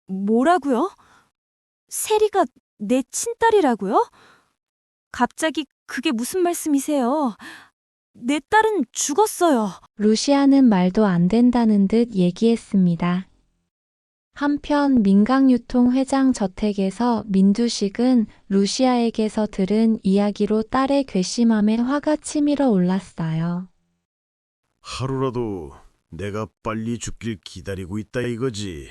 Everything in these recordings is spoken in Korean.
뭐라고요? 세리가 내 친딸이라고요? 갑자기 그게 무슨 말씀이세요? 내 딸은 죽었어요. 루시아는 말도 안 된다는 듯 얘기했습니다. 한편 민강유통 회장 저택에서 민두식은 루시아에게서 들은 이야기로 딸의 괘씸함에 화가 치밀어 올랐어요. 하루라도 내가 빨리 죽길 기다리고 있다 이거지.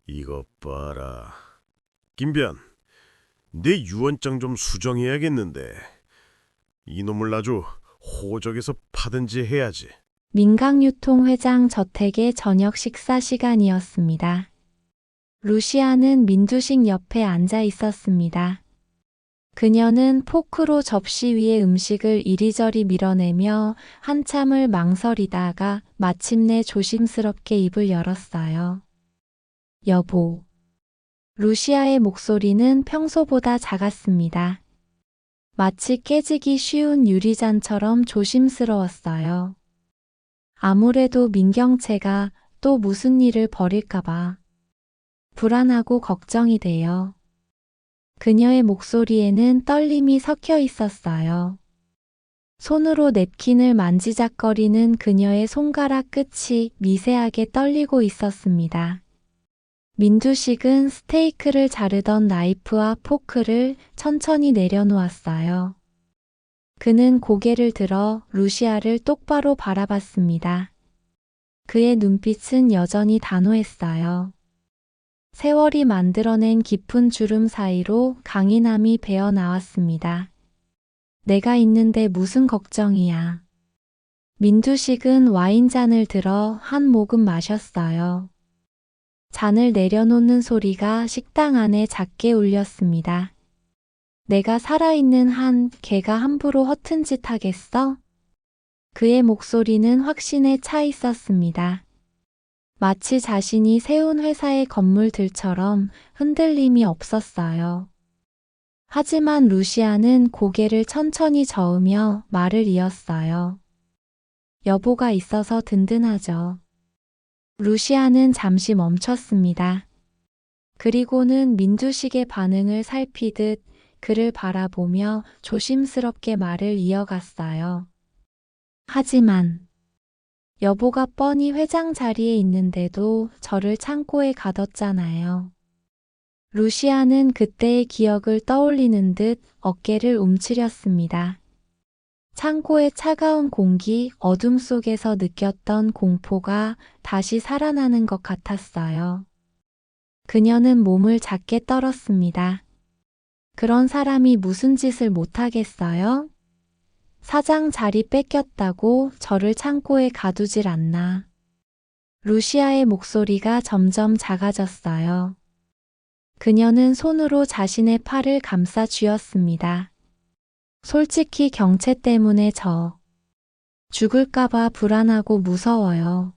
이것 봐라. 김변, 내 유언장 좀 수정해야겠는데. 이놈을 아주 호적에서 파든지 해야지. 민강유통 회장 저택의 저녁 식사 시간이었습니다. 루시아는 민두식 옆에 앉아 있었습니다. 그녀는 포크로 접시 위에 음식을 이리저리 밀어내며 한참을 망설이다가 마침내 조심스럽게 입을 열었어요. 여보. 루시아의 목소리는 평소보다 작았습니다. 마치 깨지기 쉬운 유리잔처럼 조심스러웠어요. 아무래도 민경채가 또 무슨 일을 벌일까봐 불안하고 걱정이 돼요. 그녀의 목소리에는 떨림이 섞여 있었어요. 손으로 냅킨을 만지작거리는 그녀의 손가락 끝이 미세하게 떨리고 있었습니다. 민두식은 스테이크를 자르던 나이프와 포크를 천천히 내려놓았어요. 그는 고개를 들어 루시아를 똑바로 바라봤습니다. 그의 눈빛은 여전히 단호했어요. 세월이 만들어낸 깊은 주름 사이로 강인함이 배어 나왔습니다. 내가 있는데 무슨 걱정이야. 민두식은 와인잔을 들어 한 모금 마셨어요. 잔을 내려놓는 소리가 식당 안에 작게 울렸습니다. 내가 살아있는 한 걔가 함부로 허튼 짓 하겠어? 그의 목소리는 확신에 차 있었습니다. 마치 자신이 세운 회사의 건물들처럼 흔들림이 없었어요. 하지만 루시아는 고개를 천천히 저으며 말을 이었어요. 여보가 있어서 든든하죠. 루시아는 잠시 멈췄습니다. 그리고는 민두식의 반응을 살피듯 그를 바라보며 조심스럽게 말을 이어갔어요. 하지만 여보가 뻔히 회장 자리에 있는데도 저를 창고에 가뒀잖아요. 루시아는 그때의 기억을 떠올리는 듯 어깨를 움츠렸습니다. 창고의 차가운 공기, 어둠 속에서 느꼈던 공포가 다시 살아나는 것 같았어요. 그녀는 몸을 작게 떨었습니다. 그런 사람이 무슨 짓을 못하겠어요? 사장 자리 뺏겼다고 저를 창고에 가두질 않나. 루시아의 목소리가 점점 작아졌어요. 그녀는 손으로 자신의 팔을 감싸 쥐었습니다. 솔직히 경채 때문에 죽을까봐 불안하고 무서워요.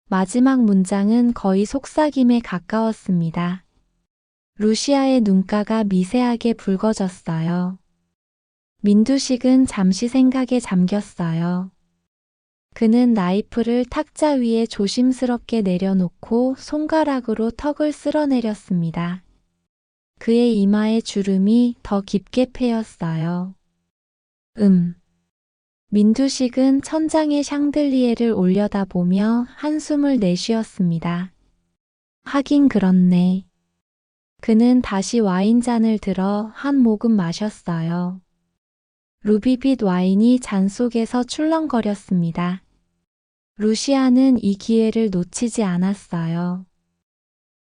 마지막 문장은 거의 속삭임에 가까웠습니다. 루시아의 눈가가 미세하게 붉어졌어요. 민두식은 잠시 생각에 잠겼어요. 그는 나이프를 탁자 위에 조심스럽게 내려놓고 손가락으로 턱을 쓸어내렸습니다. 그의 이마의 주름이 더 깊게 패였어요. 민두식은 천장의 샹들리에를 올려다보며 한숨을 내쉬었습니다. 하긴 그렇네. 그는 다시 와인잔을 들어 한 모금 마셨어요. 루비빛 와인이 잔 속에서 출렁거렸습니다. 루시아는 이 기회를 놓치지 않았어요.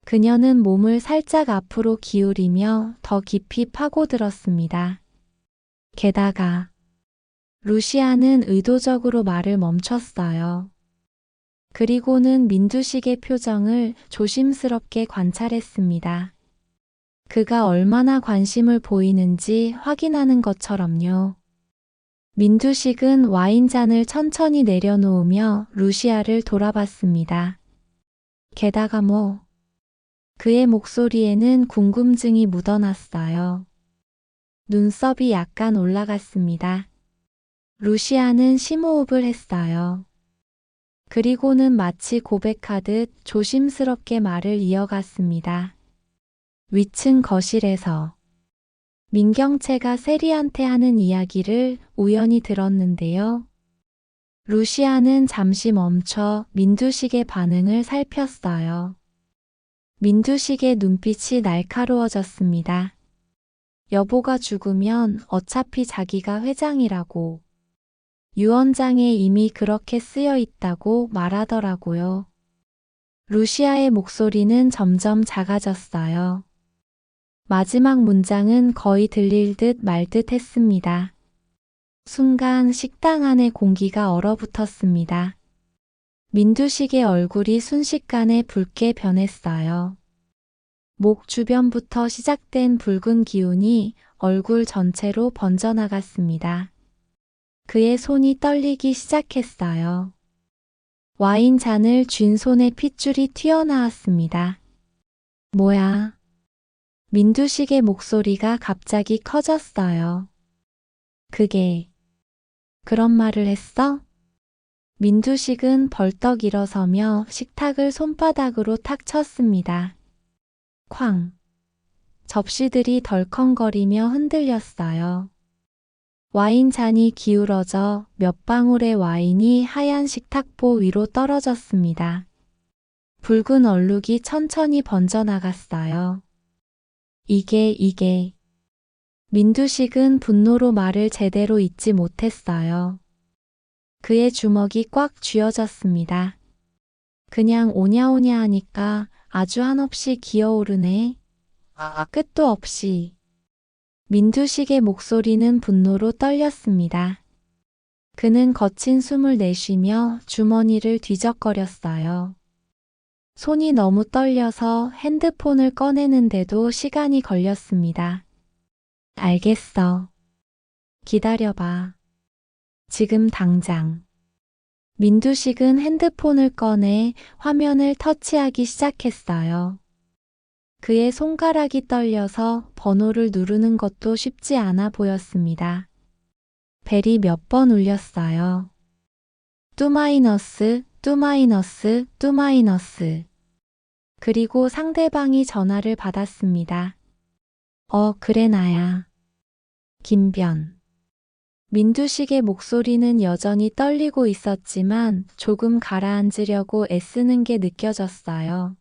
그녀는 몸을 살짝 앞으로 기울이며 더 깊이 파고들었습니다. 게다가 루시아는 의도적으로 말을 멈췄어요. 그리고는 민두식의 표정을 조심스럽게 관찰했습니다. 그가 얼마나 관심을 보이는지 확인하는 것처럼요. 민두식은 와인잔을 천천히 내려놓으며 루시아를 돌아봤습니다. 게다가 그의 목소리에는 궁금증이 묻어났어요. 눈썹이 약간 올라갔습니다. 루시아는 심호흡을 했어요. 그리고는 마치 고백하듯 조심스럽게 말을 이어갔습니다. 위층 거실에서 민경채가 세리한테 하는 이야기를 우연히 들었는데요. 루시아는 잠시 멈춰 민두식의 반응을 살폈어요. 민두식의 눈빛이 날카로워졌습니다. 여보가 죽으면 어차피 자기가 회장이라고. 유언장에 이미 그렇게 쓰여 있다고 말하더라고요. 루시아의 목소리는 점점 작아졌어요. 마지막 문장은 거의 들릴 듯 말 듯 했습니다. 순간 식당 안의 공기가 얼어붙었습니다. 민두식의 얼굴이 순식간에 붉게 변했어요. 목 주변부터 시작된 붉은 기운이 얼굴 전체로 번져나갔습니다. 그의 손이 떨리기 시작했어요. 와인 잔을 쥔 손에 핏줄이 튀어나왔습니다. 뭐야? 민두식의 목소리가 갑자기 커졌어요. 그게 그런 말을 했어? 민두식은 벌떡 일어서며 식탁을 손바닥으로 탁 쳤습니다. 쾅! 접시들이 덜컹거리며 흔들렸어요. 와인 잔이 기울어져 몇 방울의 와인이 하얀 식탁보 위로 떨어졌습니다. 붉은 얼룩이 천천히 번져나갔어요. 이게. 민두식은 분노로 말을 제대로 잇지 못했어요. 그의 주먹이 꽉 쥐어졌습니다. 그냥 오냐오냐 하니까 아주 한없이 기어오르네. 끝도 없이. 민두식의 목소리는 분노로 떨렸습니다. 그는 거친 숨을 내쉬며 주머니를 뒤적거렸어요. 손이 너무 떨려서 핸드폰을 꺼내는데도 시간이 걸렸습니다. 알겠어. 기다려봐. 지금 당장. 민두식은 핸드폰을 꺼내 화면을 터치하기 시작했어요. 그의 손가락이 떨려서 번호를 누르는 것도 쉽지 않아 보였습니다. 벨이 몇 번 울렸어요. 뚜마이너스. 그리고 상대방이 전화를 받았습니다. 그래 나야. 김변. 민두식의 목소리는 여전히 떨리고 있었지만 조금 가라앉으려고 애쓰는 게 느껴졌어요.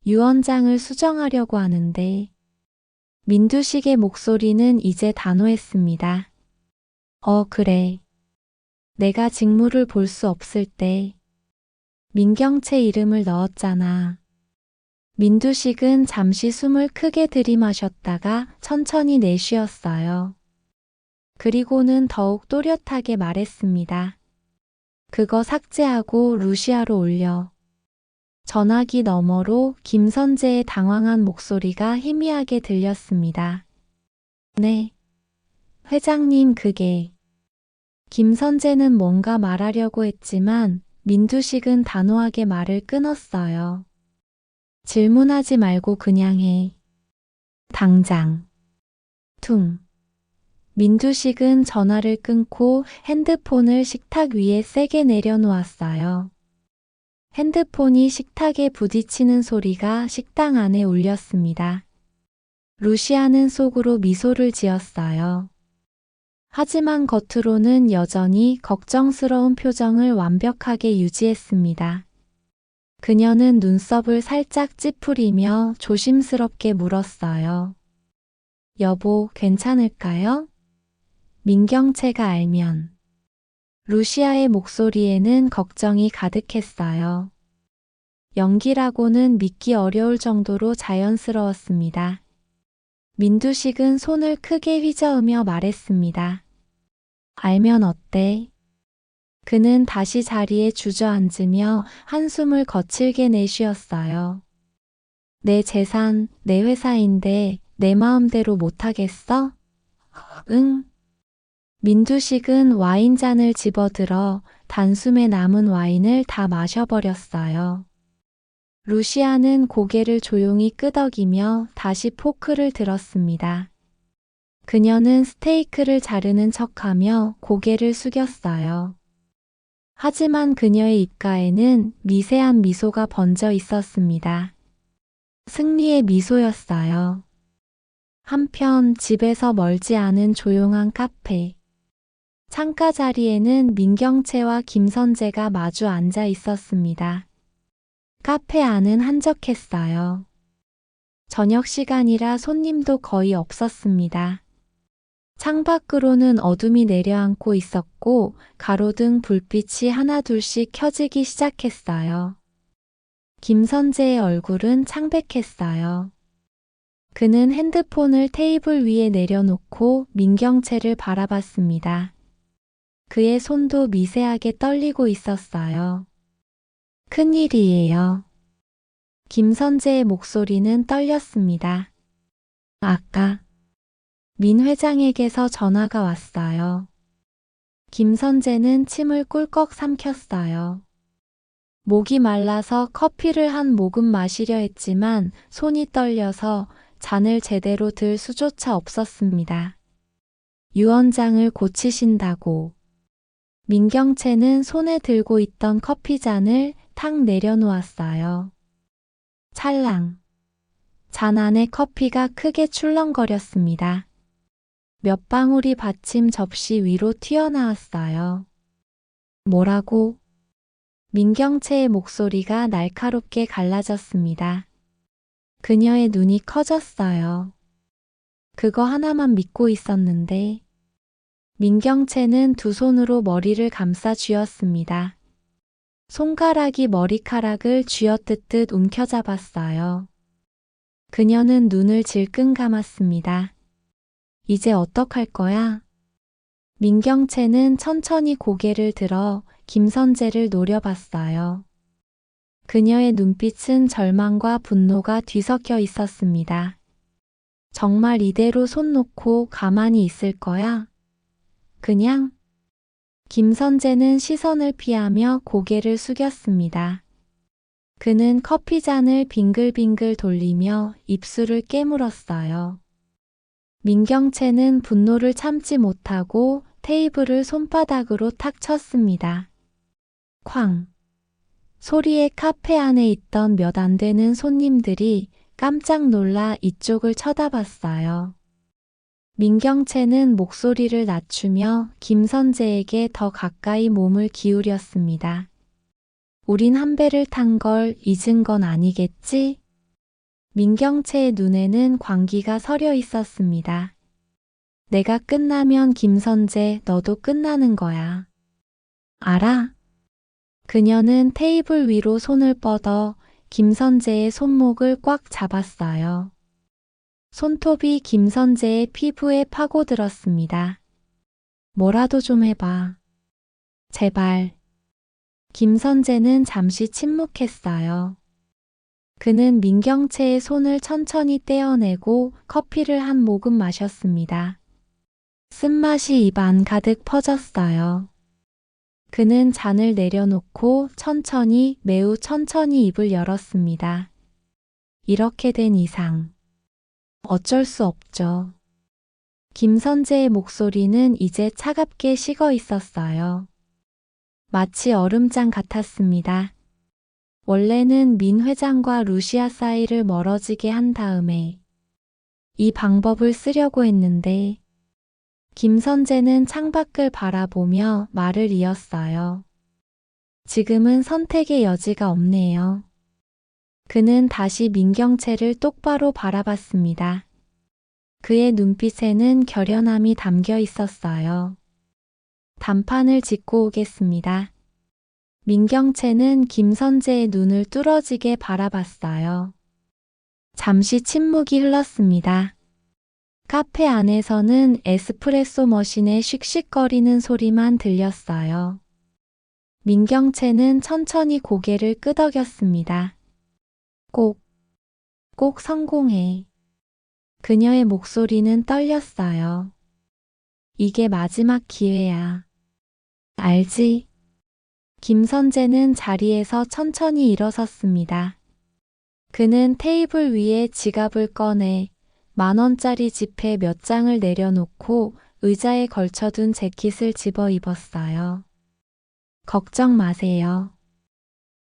유언장을 수정하려고 하는데 민두식의 목소리는 이제 단호했습니다. 그래. 내가 직무를 볼 수 없을 때 민경채 이름을 넣었잖아. 민두식은 잠시 숨을 크게 들이마셨다가 천천히 내쉬었어요. 그리고는 더욱 또렷하게 말했습니다. 그거 삭제하고 루시아로 올려. 전화기 너머로 김선재의 당황한 목소리가 희미하게 들렸습니다. 네. 회장님 그게. 김선재는 뭔가 말하려고 했지만 민두식은 단호하게 말을 끊었어요. 질문하지 말고 그냥 해. 당장. 퉁. 민두식은 전화를 끊고 핸드폰을 식탁 위에 세게 내려놓았어요. 핸드폰이 식탁에 부딪히는 소리가 식당 안에 울렸습니다. 루시아는 속으로 미소를 지었어요. 하지만 겉으로는 여전히 걱정스러운 표정을 완벽하게 유지했습니다. 그녀는 눈썹을 살짝 찌푸리며 조심스럽게 물었어요. 여보, 괜찮을까요? 민경채가 알면. 루시아의 목소리에는 걱정이 가득했어요. 연기라고는 믿기 어려울 정도로 자연스러웠습니다. 민두식은 손을 크게 휘저으며 말했습니다. 알면 어때? 그는 다시 자리에 주저앉으며 한숨을 거칠게 내쉬었어요. 내 재산, 내 회사인데 내 마음대로 못하겠어? 응. 민두식은 와인잔을 집어들어 단숨에 남은 와인을 다 마셔버렸어요. 루시아는 고개를 조용히 끄덕이며 다시 포크를 들었습니다. 그녀는 스테이크를 자르는 척하며 고개를 숙였어요. 하지만 그녀의 입가에는 미세한 미소가 번져 있었습니다. 승리의 미소였어요. 한편 집에서 멀지 않은 조용한 카페. 창가 자리에는 민경채와 김선재가 마주 앉아 있었습니다. 카페 안은 한적했어요. 저녁 시간이라 손님도 거의 없었습니다. 창밖으로는 어둠이 내려앉고 있었고 가로등 불빛이 하나둘씩 켜지기 시작했어요. 김선재의 얼굴은 창백했어요. 그는 핸드폰을 테이블 위에 내려놓고 민경채를 바라봤습니다. 그의 손도 미세하게 떨리고 있었어요. 큰일이에요. 김선재의 목소리는 떨렸습니다. 아까 민 회장에게서 전화가 왔어요. 김선재는 침을 꿀꺽 삼켰어요. 목이 말라서 커피를 한 모금 마시려 했지만 손이 떨려서 잔을 제대로 들 수조차 없었습니다. 유 원장을 고치신다고. 민경채는 손에 들고 있던 커피잔을 탁 내려놓았어요. 찰랑. 잔 안에 커피가 크게 출렁거렸습니다. 몇 방울이 받침 접시 위로 튀어나왔어요. 뭐라고? 민경채의 목소리가 날카롭게 갈라졌습니다. 그녀의 눈이 커졌어요. 그거 하나만 믿고 있었는데. 민경채는 두 손으로 머리를 감싸 쥐었습니다. 손가락이 머리카락을 쥐어뜯듯 움켜잡았어요. 그녀는 눈을 질끈 감았습니다. 이제 어떡할 거야? 민경채는 천천히 고개를 들어 김선재를 노려봤어요. 그녀의 눈빛은 절망과 분노가 뒤섞여 있었습니다. 정말 이대로 손 놓고 가만히 있을 거야? 그냥? 김선재는 시선을 피하며 고개를 숙였습니다. 그는 커피잔을 빙글빙글 돌리며 입술을 깨물었어요. 민경채는 분노를 참지 못하고 테이블을 손바닥으로 탁 쳤습니다. 쾅! 소리에 카페 안에 있던 몇 안 되는 손님들이 깜짝 놀라 이쪽을 쳐다봤어요. 민경채는 목소리를 낮추며 김선재에게 더 가까이 몸을 기울였습니다. 우린 한 배를 탄 걸 잊은 건 아니겠지? 민경채의 눈에는 광기가 서려 있었습니다. 내가 끝나면 김선재, 너도 끝나는 거야. 알아? 그녀는 테이블 위로 손을 뻗어 김선재의 손목을 꽉 잡았어요. 손톱이 김선재의 피부에 파고들었습니다. 뭐라도 좀 해봐. 제발. 김선재는 잠시 침묵했어요. 그는 민경채의 손을 천천히 떼어내고 커피를 한 모금 마셨습니다. 쓴맛이 입 안 가득 퍼졌어요. 그는 잔을 내려놓고 천천히, 매우 천천히 입을 열었습니다. 이렇게 된 이상 어쩔 수 없죠. 김선재의 목소리는 이제 차갑게 식어 있었어요. 마치 얼음장 같았습니다. 원래는 민 회장과 루시아 사이를 멀어지게 한 다음에 이 방법을 쓰려고 했는데 김선재는 창밖을 바라보며 말을 이었어요. 지금은 선택의 여지가 없네요. 그는 다시 민경채를 똑바로 바라봤습니다. 그의 눈빛에는 결연함이 담겨 있었어요. 단판을 짓고 오겠습니다. 민경채는 김선재의 눈을 뚫어지게 바라봤어요. 잠시 침묵이 흘렀습니다. 카페 안에서는 에스프레소 머신의 씩씩거리는 소리만 들렸어요. 민경채는 천천히 고개를 끄덕였습니다. 꼭 성공해. 그녀의 목소리는 떨렸어요. 이게 마지막 기회야. 알지? 김선재는 자리에서 천천히 일어섰습니다. 그는 테이블 위에 지갑을 꺼내 10,000원짜리 지폐 몇 장을 내려놓고 의자에 걸쳐둔 재킷을 집어 입었어요. 걱정 마세요.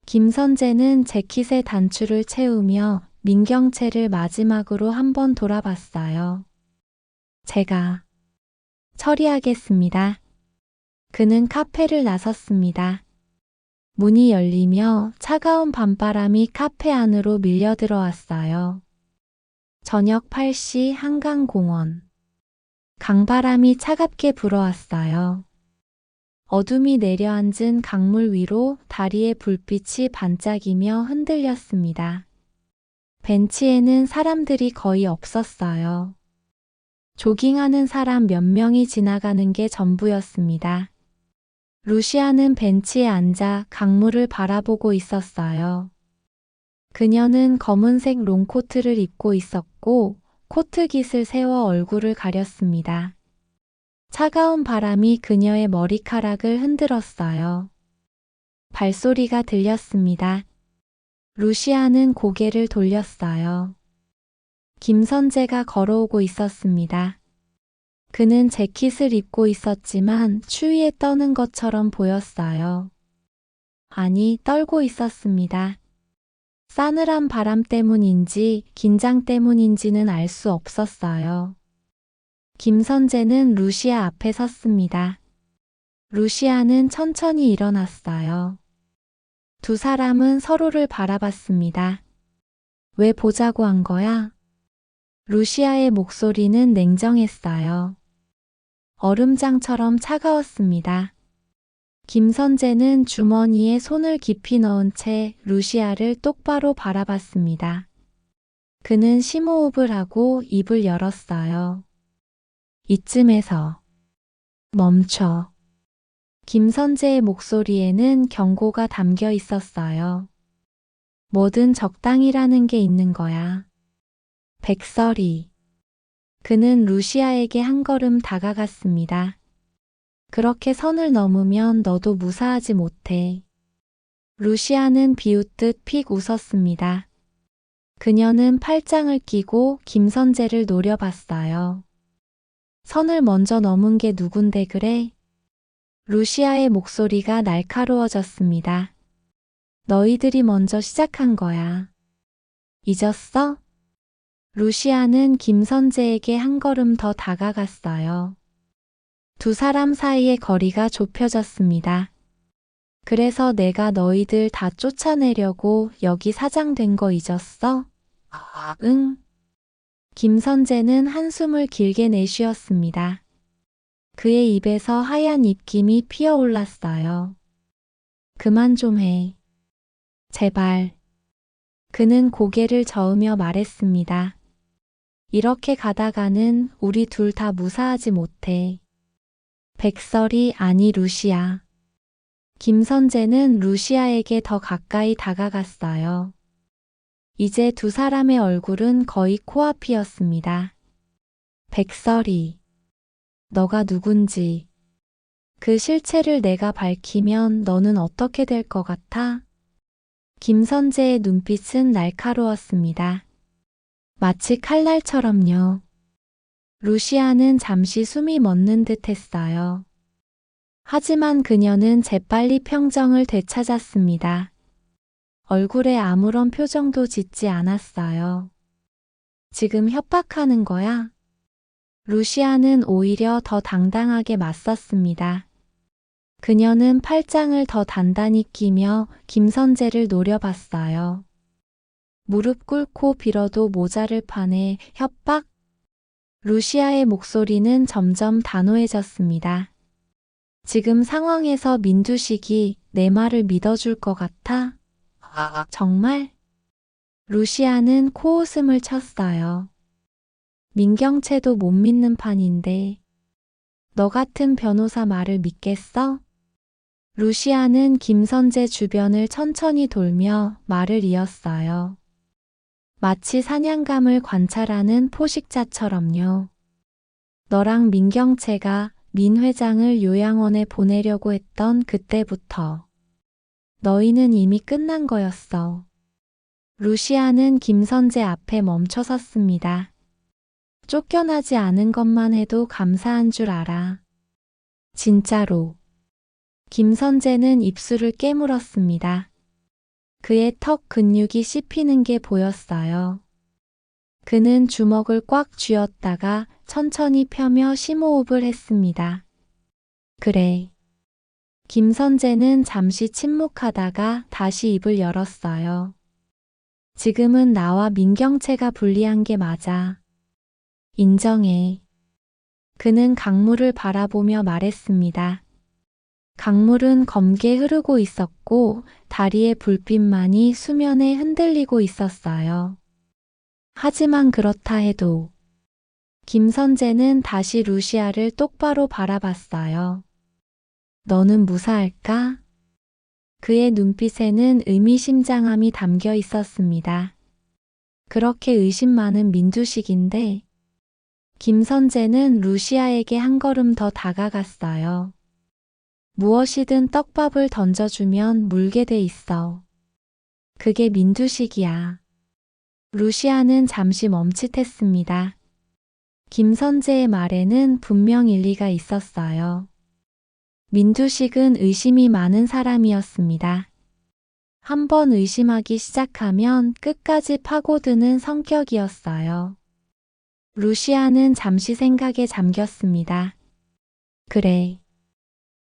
김선재는 재킷의 단추를 채우며 민경채를 마지막으로 한번 돌아봤어요. 제가 처리하겠습니다. 그는 카페를 나섰습니다. 문이 열리며 차가운 밤바람이 카페 안으로 밀려 들어왔어요. 저녁 8시 한강공원. 강바람이 차갑게 불어왔어요. 어둠이 내려앉은 강물 위로 다리의 불빛이 반짝이며 흔들렸습니다. 벤치에는 사람들이 거의 없었어요. 조깅하는 사람 몇 명이 지나가는 게 전부였습니다. 루시아는 벤치에 앉아 강물을 바라보고 있었어요. 그녀는 검은색 롱코트를 입고 있었고 코트깃을 세워 얼굴을 가렸습니다. 차가운 바람이 그녀의 머리카락을 흔들었어요. 발소리가 들렸습니다. 루시아는 고개를 돌렸어요. 김선재가 걸어오고 있었습니다. 그는 재킷을 입고 있었지만 추위에 떠는 것처럼 보였어요. 아니, 떨고 있었습니다. 싸늘한 바람 때문인지 긴장 때문인지는 알 수 없었어요. 김선재는 루시아 앞에 섰습니다. 루시아는 천천히 일어났어요. 두 사람은 서로를 바라봤습니다. 왜 보자고 한 거야? 루시아의 목소리는 냉정했어요. 얼음장처럼 차가웠습니다. 김선재는 주머니에 손을 깊이 넣은 채 루시아를 똑바로 바라봤습니다. 그는 심호흡을 하고 입을 열었어요. 이쯤에서 멈춰. 김선재의 목소리에는 경고가 담겨 있었어요. 뭐든 적당히라는 게 있는 거야. 백설이. 그는 루시아에게 한 걸음 다가갔습니다. 그렇게 선을 넘으면 너도 무사하지 못해. 루시아는 비웃듯 픽 웃었습니다. 그녀는 팔짱을 끼고 김선재를 노려봤어요. 선을 먼저 넘은 게 누군데 그래? 루시아의 목소리가 날카로워졌습니다. 너희들이 먼저 시작한 거야. 잊었어? 루시아는 김선재에게 한 걸음 더 다가갔어요. 두 사람 사이의 거리가 좁혀졌습니다. 그래서 내가 너희들 다 쫓아내려고 여기 사장된 거 잊었어? 응. 김선재는 한숨을 길게 내쉬었습니다. 그의 입에서 하얀 입김이 피어올랐어요. 그만 좀 해. 제발. 그는 고개를 저으며 말했습니다. 이렇게 가다가는 우리 둘 다 무사하지 못해. 백설이 아니 루시아. 김선재는 루시아에게 더 가까이 다가갔어요. 이제 두 사람의 얼굴은 거의 코앞이었습니다. 백설이. 너가 누군지. 그 실체를 내가 밝히면 너는 어떻게 될 것 같아? 김선재의 눈빛은 날카로웠습니다. 마치 칼날처럼요. 루시아는 잠시 숨이 멎는 듯 했어요. 하지만 그녀는 재빨리 평정을 되찾았습니다. 얼굴에 아무런 표정도 짓지 않았어요. 지금 협박하는 거야? 루시아는 오히려 더 당당하게 맞섰습니다. 그녀는 팔짱을 더 단단히 끼며 김선재를 노려봤어요. 무릎 꿇고 빌어도 모자를 파네. 협박? 루시아의 목소리는 점점 단호해졌습니다. 지금 상황에서 민두식이 내 말을 믿어줄 것 같아? 정말? 루시아는 코웃음을 쳤어요. 민경채도 못 믿는 판인데. 너 같은 변호사 말을 믿겠어? 루시아는 김선재 주변을 천천히 돌며 말을 이었어요. 마치 사냥감을 관찰하는 포식자처럼요. 너랑 민경채가 민 회장을 요양원에 보내려고 했던 그때부터 너희는 이미 끝난 거였어. 루시아는 김선재 앞에 멈춰 섰습니다. 쫓겨나지 않은 것만 해도 감사한 줄 알아. 진짜로. 김선재는 입술을 깨물었습니다. 그의 턱 근육이 씹히는 게 보였어요. 그는 주먹을 꽉 쥐었다가 천천히 펴며 심호흡을 했습니다. 그래. 김선재는 잠시 침묵하다가 다시 입을 열었어요. 지금은 나와 민경채가 불리한 게 맞아. 인정해. 그는 강물을 바라보며 말했습니다. 강물은 검게 흐르고 있었고 다리의 불빛만이 수면에 흔들리고 있었어요. 하지만 그렇다 해도 김선재는 다시 루시아를 똑바로 바라봤어요. 너는 무사할까? 그의 눈빛에는 의미심장함이 담겨 있었습니다. 그렇게 의심 많은 민두식인데 김선재는 루시아에게 한 걸음 더 다가갔어요. 무엇이든 떡밥을 던져주면 물게 돼 있어. 그게 민두식이야. 루시아는 잠시 멈칫했습니다. 김선재의 말에는 분명 일리가 있었어요. 민두식은 의심이 많은 사람이었습니다. 한번 의심하기 시작하면 끝까지 파고드는 성격이었어요. 루시아는 잠시 생각에 잠겼습니다. 그래.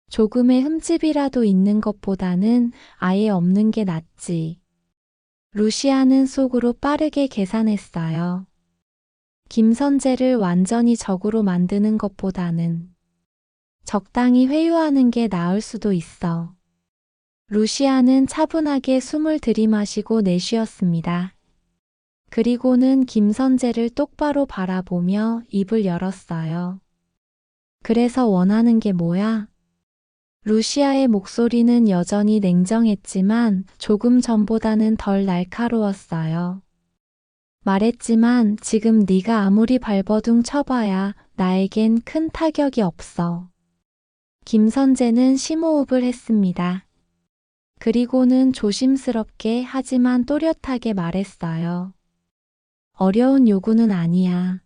조금의 흠집이라도 있는 것보다는 아예 없는 게 낫지. 루시아는 속으로 빠르게 계산했어요. 김선재를 완전히 적으로 만드는 것보다는 적당히 회유하는 게 나을 수도 있어. 루시아는 차분하게 숨을 들이마시고 내쉬었습니다. 그리고는 김선재를 똑바로 바라보며 입을 열었어요. 그래서 원하는 게 뭐야? 루시아의 목소리는 여전히 냉정했지만 조금 전보다는 덜 날카로웠어요. 말했지만 지금 네가 아무리 발버둥 쳐봐야 나에겐 큰 타격이 없어. 김선재는 심호흡을 했습니다. 그리고는 조심스럽게 하지만 또렷하게 말했어요. 어려운 요구는 아니야.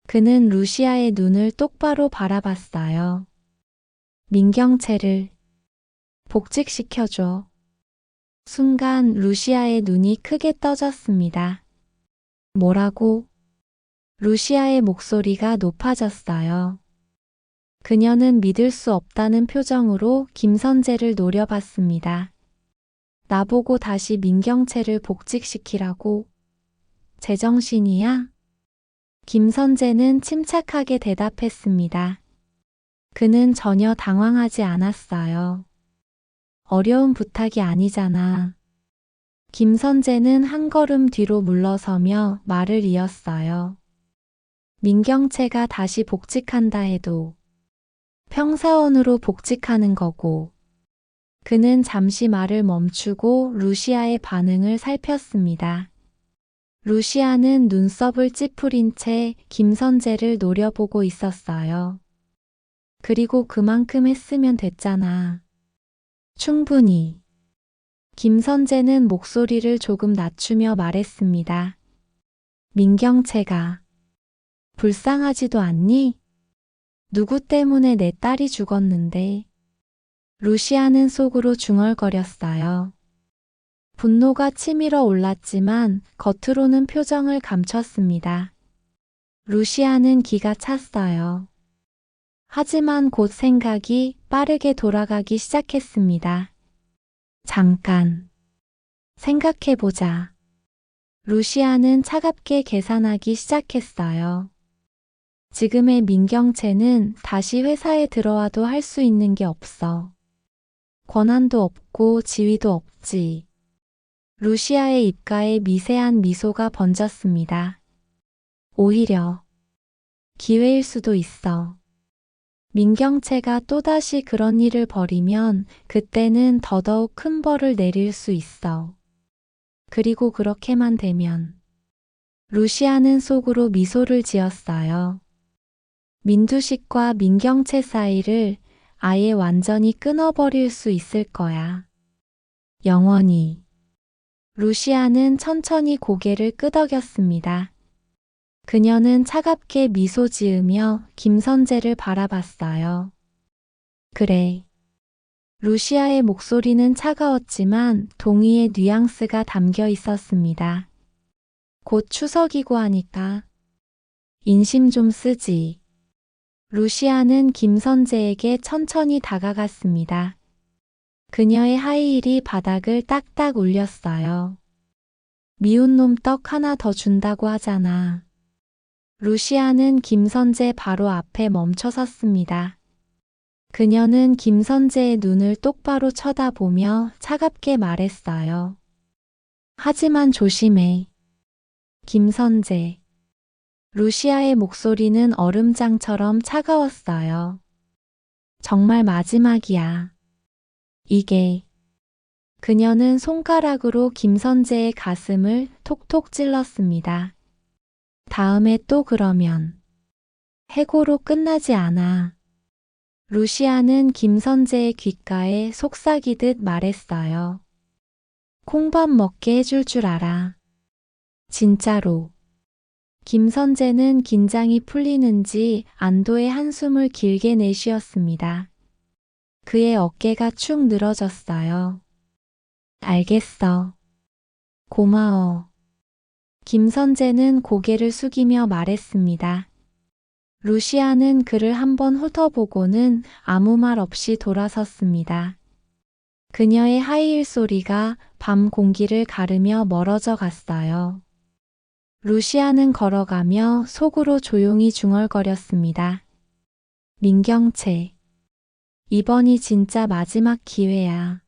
그는 루시아의 눈을 똑바로 바라봤어요. 민경채를 복직시켜줘. 순간 루시아의 눈이 크게 떠졌습니다. 뭐라고? 루시아의 목소리가 높아졌어요. 그녀는 믿을 수 없다는 표정으로 김선재를 노려봤습니다. 나보고 다시 민경채를 복직시키라고? 제정신이야? 김선재는 침착하게 대답했습니다. 그는 전혀 당황하지 않았어요. 어려운 부탁이 아니잖아. 김선재는 한 걸음 뒤로 물러서며 말을 이었어요. 민경채가 다시 복직한다 해도 평사원으로 복직하는 거고. 그는 잠시 말을 멈추고 루시아의 반응을 살폈습니다. 루시아는 눈썹을 찌푸린 채 김선재를 노려보고 있었어요. 그리고 그만큼 했으면 됐잖아. 충분히. 김선재는 목소리를 조금 낮추며 말했습니다. 민경채가 불쌍하지도 않니? 누구 때문에 내 딸이 죽었는데. 루시아는 속으로 중얼거렸어요. 분노가 치밀어 올랐지만 겉으로는 표정을 감췄습니다. 루시아는 기가 찼어요. 하지만 곧 생각이 빠르게 돌아가기 시작했습니다. 잠깐. 생각해보자. 루시아는 차갑게 계산하기 시작했어요. 지금의 민경채는 다시 회사에 들어와도 할 수 있는 게 없어. 권한도 없고 지위도 없지. 루시아의 입가에 미세한 미소가 번졌습니다. 오히려 기회일 수도 있어. 민경채가 또다시 그런 일을 벌이면 그때는 더더욱 큰 벌을 내릴 수 있어. 그리고 그렇게만 되면 루시아는 속으로 미소를 지었어요. 민두식과 민경채 사이를 아예 완전히 끊어버릴 수 있을 거야. 영원히. 루시아는 천천히 고개를 끄덕였습니다. 그녀는 차갑게 미소 지으며 김선재를 바라봤어요. 그래. 루시아의 목소리는 차가웠지만 동의의 뉘앙스가 담겨 있었습니다. 곧 추석이고 하니까 인심 좀 쓰지. 루시아는 김선재에게 천천히 다가갔습니다. 그녀의 하이힐이 바닥을 딱딱 울렸어요. 미운 놈 떡 하나 더 준다고 하잖아. 루시아는 김선재 바로 앞에 멈춰 섰습니다. 그녀는 김선재의 눈을 똑바로 쳐다보며 차갑게 말했어요. 하지만 조심해. 김선재. 루시아의 목소리는 얼음장처럼 차가웠어요. 정말 마지막이야. 이게. 그녀는 손가락으로 김선재의 가슴을 톡톡 찔렀습니다. 다음에 또 그러면 해고로 끝나지 않아. 루시아는 김선재의 귓가에 속삭이듯 말했어요. 콩밥 먹게 해줄 줄 알아. 진짜로. 김선재는 긴장이 풀리는지 안도의 한숨을 길게 내쉬었습니다. 그의 어깨가 축 늘어졌어요. 알겠어. 고마워. 김선재는 고개를 숙이며 말했습니다. 루시아는 그를 한번 훑어보고는 아무 말 없이 돌아섰습니다. 그녀의 하이힐 소리가 밤 공기를 가르며 멀어져 갔어요. 루시아는 걸어가며 속으로 조용히 중얼거렸습니다. 민경채. 이번이 진짜 마지막 기회야.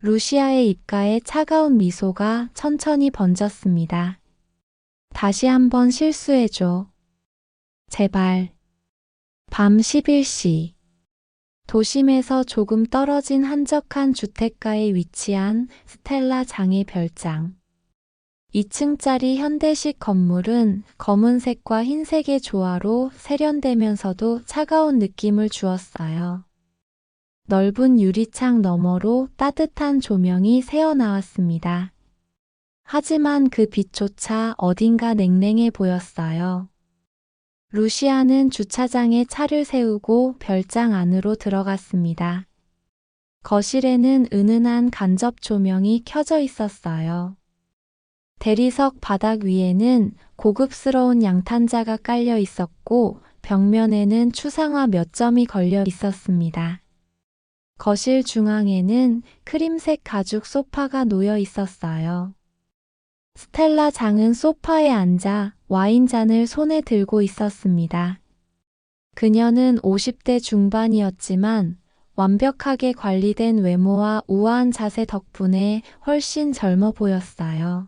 루시아의 입가에 차가운 미소가 천천히 번졌습니다. 다시 한번 실수해줘. 제발. 밤 11시. 도심에서 조금 떨어진 한적한 주택가에 위치한 스텔라 장의 별장. 2층짜리 현대식 건물은 검은색과 흰색의 조화로 세련되면서도 차가운 느낌을 주었어요. 넓은 유리창 너머로 따뜻한 조명이 새어나왔습니다. 하지만 그 빛조차 어딘가 냉랭해 보였어요. 루시아는 주차장에 차를 세우고 별장 안으로 들어갔습니다. 거실에는 은은한 간접 조명이 켜져 있었어요. 대리석 바닥 위에는 고급스러운 양탄자가 깔려 있었고 벽면에는 추상화 몇 점이 걸려 있었습니다. 거실 중앙에는 크림색 가죽 소파가 놓여 있었어요. 스텔라 장은 소파에 앉아 와인잔을 손에 들고 있었습니다. 그녀는 50대 중반이었지만 완벽하게 관리된 외모와 우아한 자세 덕분에 훨씬 젊어 보였어요.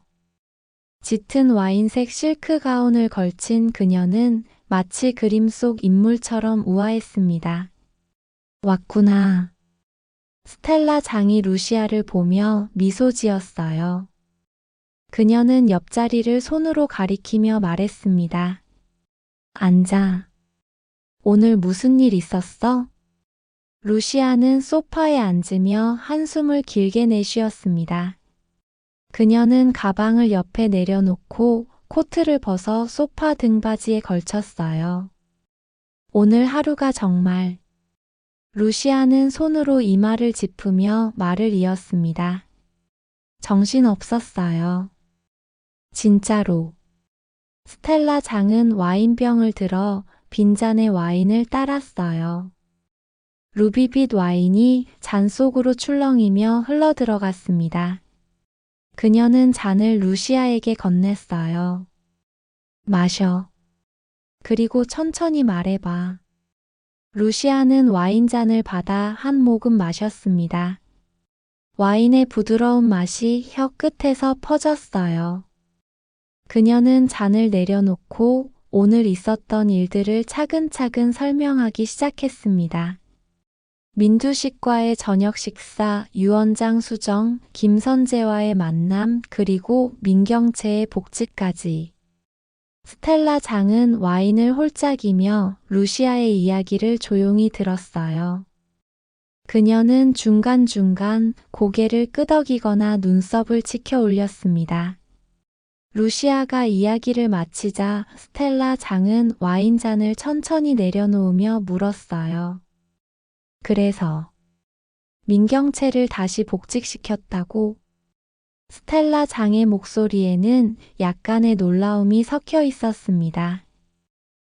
짙은 와인색 실크 가운을 걸친 그녀는 마치 그림 속 인물처럼 우아했습니다. 왔구나. 스텔라 장이 루시아를 보며 미소 지었어요. 그녀는 옆자리를 손으로 가리키며 말했습니다. 앉아. 오늘 무슨 일 있었어? 루시아는 소파에 앉으며 한숨을 길게 내쉬었습니다. 그녀는 가방을 옆에 내려놓고 코트를 벗어 소파 등받이에 걸쳤어요. 오늘 하루가 정말. 루시아는 손으로 이마를 짚으며 말을 이었습니다. 정신 없었어요. 진짜로. 스텔라 장은 와인병을 들어 빈잔에 와인을 따랐어요. 루비빛 와인이 잔 속으로 출렁이며 흘러들어갔습니다. 그녀는 잔을 루시아에게 건넸어요. 마셔. 그리고 천천히 말해봐. 루시아는 와인잔을 받아 한 모금 마셨습니다. 와인의 부드러운 맛이 혀 끝에서 퍼졌어요. 그녀는 잔을 내려놓고 오늘 있었던 일들을 차근차근 설명하기 시작했습니다. 민두식과의 저녁 식사, 유언장 수정, 김선재와의 만남, 그리고 민경채의 복직까지. 스텔라 장은 와인을 홀짝이며 루시아의 이야기를 조용히 들었어요. 그녀는 중간중간 고개를 끄덕이거나 눈썹을 치켜 올렸습니다. 루시아가 이야기를 마치자 스텔라 장은 와인잔을 천천히 내려놓으며 물었어요. 그래서 민경채를 다시 복직시켰다고? 스텔라 장의 목소리에는 약간의 놀라움이 섞여 있었습니다.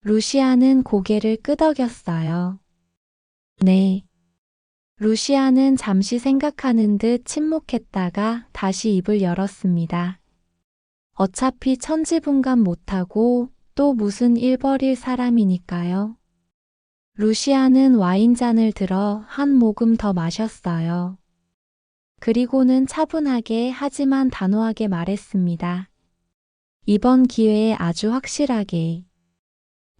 루시아는 고개를 끄덕였어요. 네. 루시아는 잠시 생각하는 듯 침묵했다가 다시 입을 열었습니다. 어차피 천지분간 못하고 또 무슨 일 벌일 사람이니까요. 루시아는 와인잔을 들어 한 모금 더 마셨어요. 그리고는 차분하게 하지만 단호하게 말했습니다. 이번 기회에 아주 확실하게.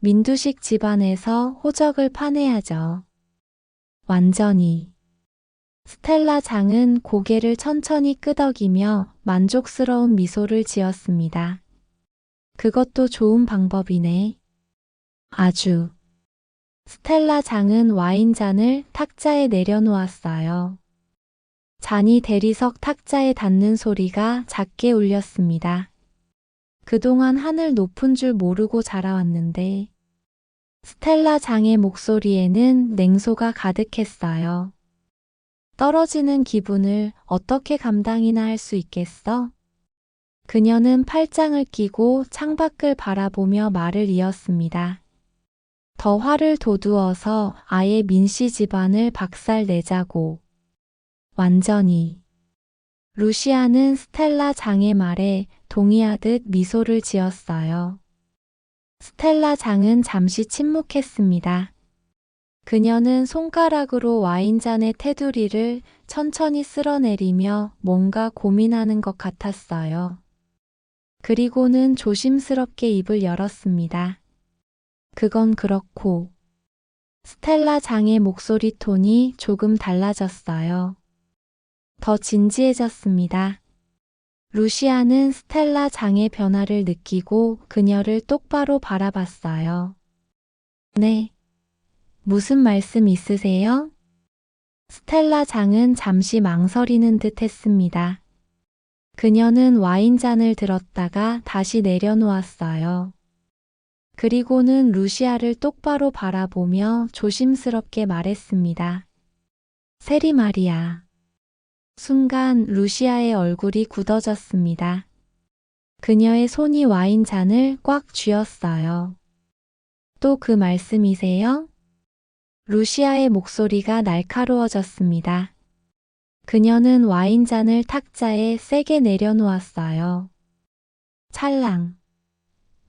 민두식 집안에서 호적을 파내야죠. 완전히. 스텔라 장은 고개를 천천히 끄덕이며 만족스러운 미소를 지었습니다. 그것도 좋은 방법이네. 아주. 스텔라 장은 와인잔을 탁자에 내려놓았어요. 잔이 대리석 탁자에 닿는 소리가 작게 울렸습니다. 그동안 하늘 높은 줄 모르고 자라왔는데 스텔라 장의 목소리에는 냉소가 가득했어요. 떨어지는 기분을 어떻게 감당이나 할 수 있겠어? 그녀는 팔짱을 끼고 창밖을 바라보며 말을 이었습니다. 더 화를 돋우어서 아예 민씨 집안을 박살내자고. 완전히. 루시아는 스텔라 장의 말에 동의하듯 미소를 지었어요. 스텔라 장은 잠시 침묵했습니다. 그녀는 손가락으로 와인잔의 테두리를 천천히 쓸어내리며 뭔가 고민하는 것 같았어요. 그리고는 조심스럽게 입을 열었습니다. 그건 그렇고. 스텔라 장의 목소리 톤이 조금 달라졌어요. 더 진지해졌습니다. 루시아는 스텔라 장의 변화를 느끼고 그녀를 똑바로 바라봤어요. 네. 무슨 말씀 있으세요? 스텔라 장은 잠시 망설이는 듯 했습니다. 그녀는 와인잔을 들었다가 다시 내려놓았어요. 그리고는 루시아를 똑바로 바라보며 조심스럽게 말했습니다. 세리 말이야. 순간 루시아의 얼굴이 굳어졌습니다. 그녀의 손이 와인잔을 꽉 쥐었어요. 또 그 말씀이세요? 루시아의 목소리가 날카로워졌습니다. 그녀는 와인잔을 탁자에 세게 내려놓았어요. 찰랑.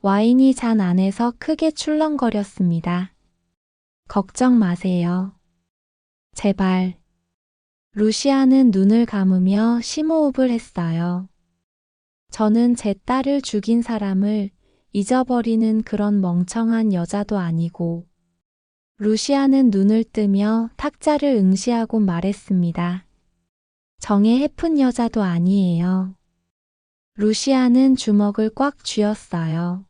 와인이 잔 안에서 크게 출렁거렸습니다. 걱정 마세요. 제발. 루시아는 눈을 감으며 심호흡을 했어요. 저는 제 딸을 죽인 사람을 잊어버리는 그런 멍청한 여자도 아니고. 루시아는 눈을 뜨며 탁자를 응시하고 말했습니다. 정에 해픈 여자도 아니에요. 루시아는 주먹을 꽉 쥐었어요.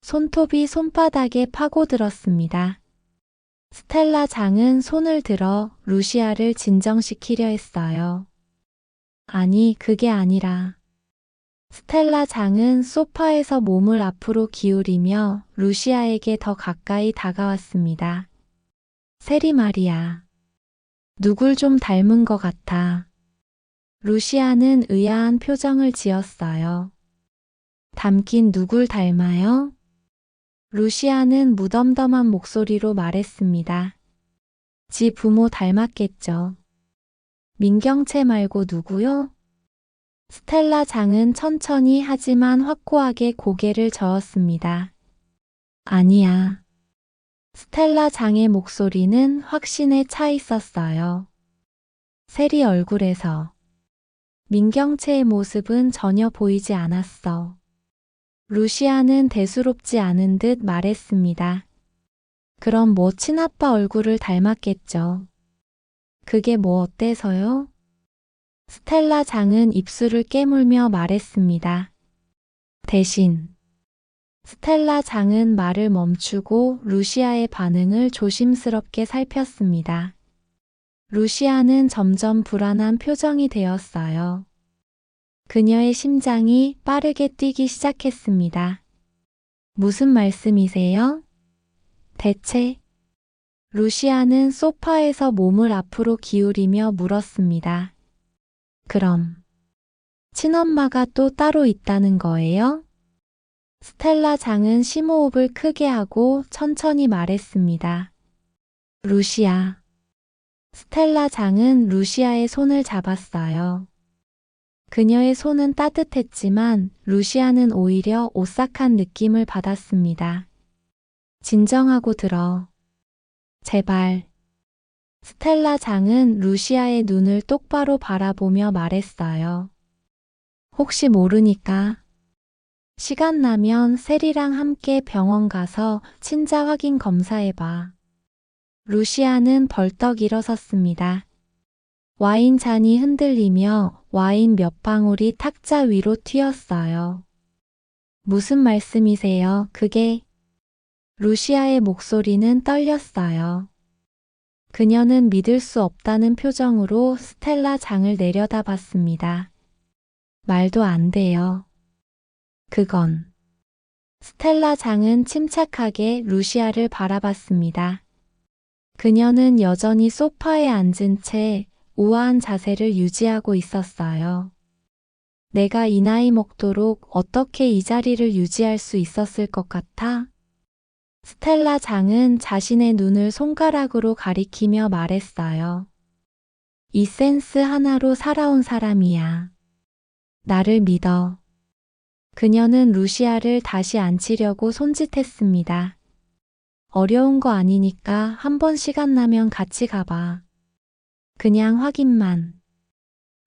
손톱이 손바닥에 파고들었습니다. 스텔라 장은 손을 들어 루시아를 진정시키려 했어요. 아니, 그게 아니라. 스텔라 장은 소파에서 몸을 앞으로 기울이며 루시아에게 더 가까이 다가왔습니다. 세리 말이야. 누굴 좀 닮은 것 같아. 루시아는 의아한 표정을 지었어요. 닮긴 누굴 닮아요? 루시아는 무덤덤한 목소리로 말했습니다. 지 부모 닮았겠죠. 민경채 말고 누구요? 스텔라 장은 천천히 하지만 확고하게 고개를 저었습니다. 아니야. 스텔라 장의 목소리는 확신에 차 있었어요. 세리 얼굴에서. 민경채의 모습은 전혀 보이지 않았어. 루시아는 대수롭지 않은 듯 말했습니다. 그럼 뭐 친아빠 얼굴을 닮았겠죠. 그게 뭐 어때서요? 스텔라 장은 입술을 깨물며 말했습니다. 대신. 스텔라 장은 말을 멈추고 루시아의 반응을 조심스럽게 살폈습니다. 루시아는 점점 불안한 표정이 되었어요. 그녀의 심장이 빠르게 뛰기 시작했습니다. 무슨 말씀이세요? 대체? 루시아는 소파에서 몸을 앞으로 기울이며 물었습니다. 그럼 친엄마가 또 따로 있다는 거예요? 스텔라 장은 심호흡을 크게 하고 천천히 말했습니다. 루시아. 스텔라 장은 루시아의 손을 잡았어요. 그녀의 손은 따뜻했지만 루시아는 오히려 오싹한 느낌을 받았습니다. 진정하고 들어. 제발. 스텔라 장은 루시아의 눈을 똑바로 바라보며 말했어요. 혹시 모르니까. 시간 나면 세리랑 함께 병원 가서 친자 확인 검사해봐. 루시아는 벌떡 일어섰습니다. 와인 잔이 흔들리며 와인 몇 방울이 탁자 위로 튀었어요. 무슨 말씀이세요, 그게? 루시아의 목소리는 떨렸어요. 그녀는 믿을 수 없다는 표정으로 스텔라 장을 내려다봤습니다. 말도 안 돼요. 그건. 스텔라 장은 침착하게 루시아를 바라봤습니다. 그녀는 여전히 소파에 앉은 채 우아한 자세를 유지하고 있었어요. 내가 이 나이 먹도록 어떻게 이 자리를 유지할 수 있었을 것 같아? 스텔라 장은 자신의 눈을 손가락으로 가리키며 말했어요. 이 센스 하나로 살아온 사람이야. 나를 믿어. 그녀는 루시아를 다시 앉히려고 손짓했습니다. 어려운 거 아니니까 한번 시간 나면 같이 가봐. 그냥 확인만.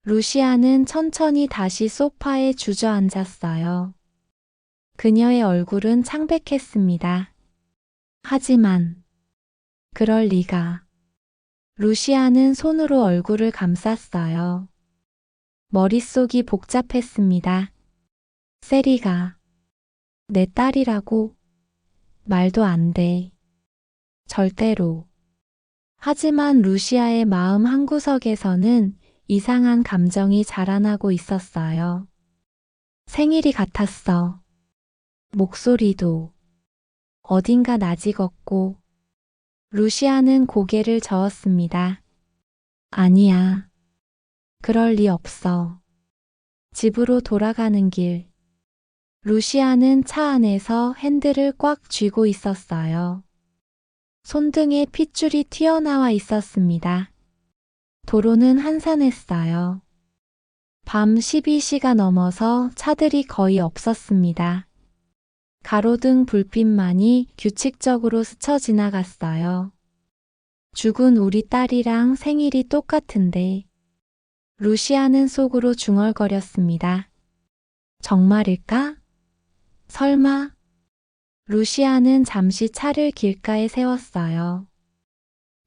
루시아는 천천히 다시 소파에 주저앉았어요. 그녀의 얼굴은 창백했습니다. 하지만 그럴 리가. 루시아는 손으로 얼굴을 감쌌어요. 머릿속이 복잡했습니다. 세리가 내 딸이라고? 말도 안 돼. 절대로. 하지만 루시아의 마음 한구석에서는 이상한 감정이 자라나고 있었어요. 생일이 같았어. 목소리도 어딘가 낯익었고. 루시아는 고개를 저었습니다. 아니야. 그럴 리 없어. 집으로 돌아가는 길. 루시아는 차 안에서 핸들을 꽉 쥐고 있었어요. 손등에 핏줄이 튀어나와 있었습니다. 도로는 한산했어요. 밤 12시가 넘어서 차들이 거의 없었습니다. 가로등 불빛만이 규칙적으로 스쳐 지나갔어요. 죽은 우리 딸이랑 생일이 똑같은데. 루시아는 속으로 중얼거렸습니다. 정말일까? 설마? 루시아는 잠시 차를 길가에 세웠어요.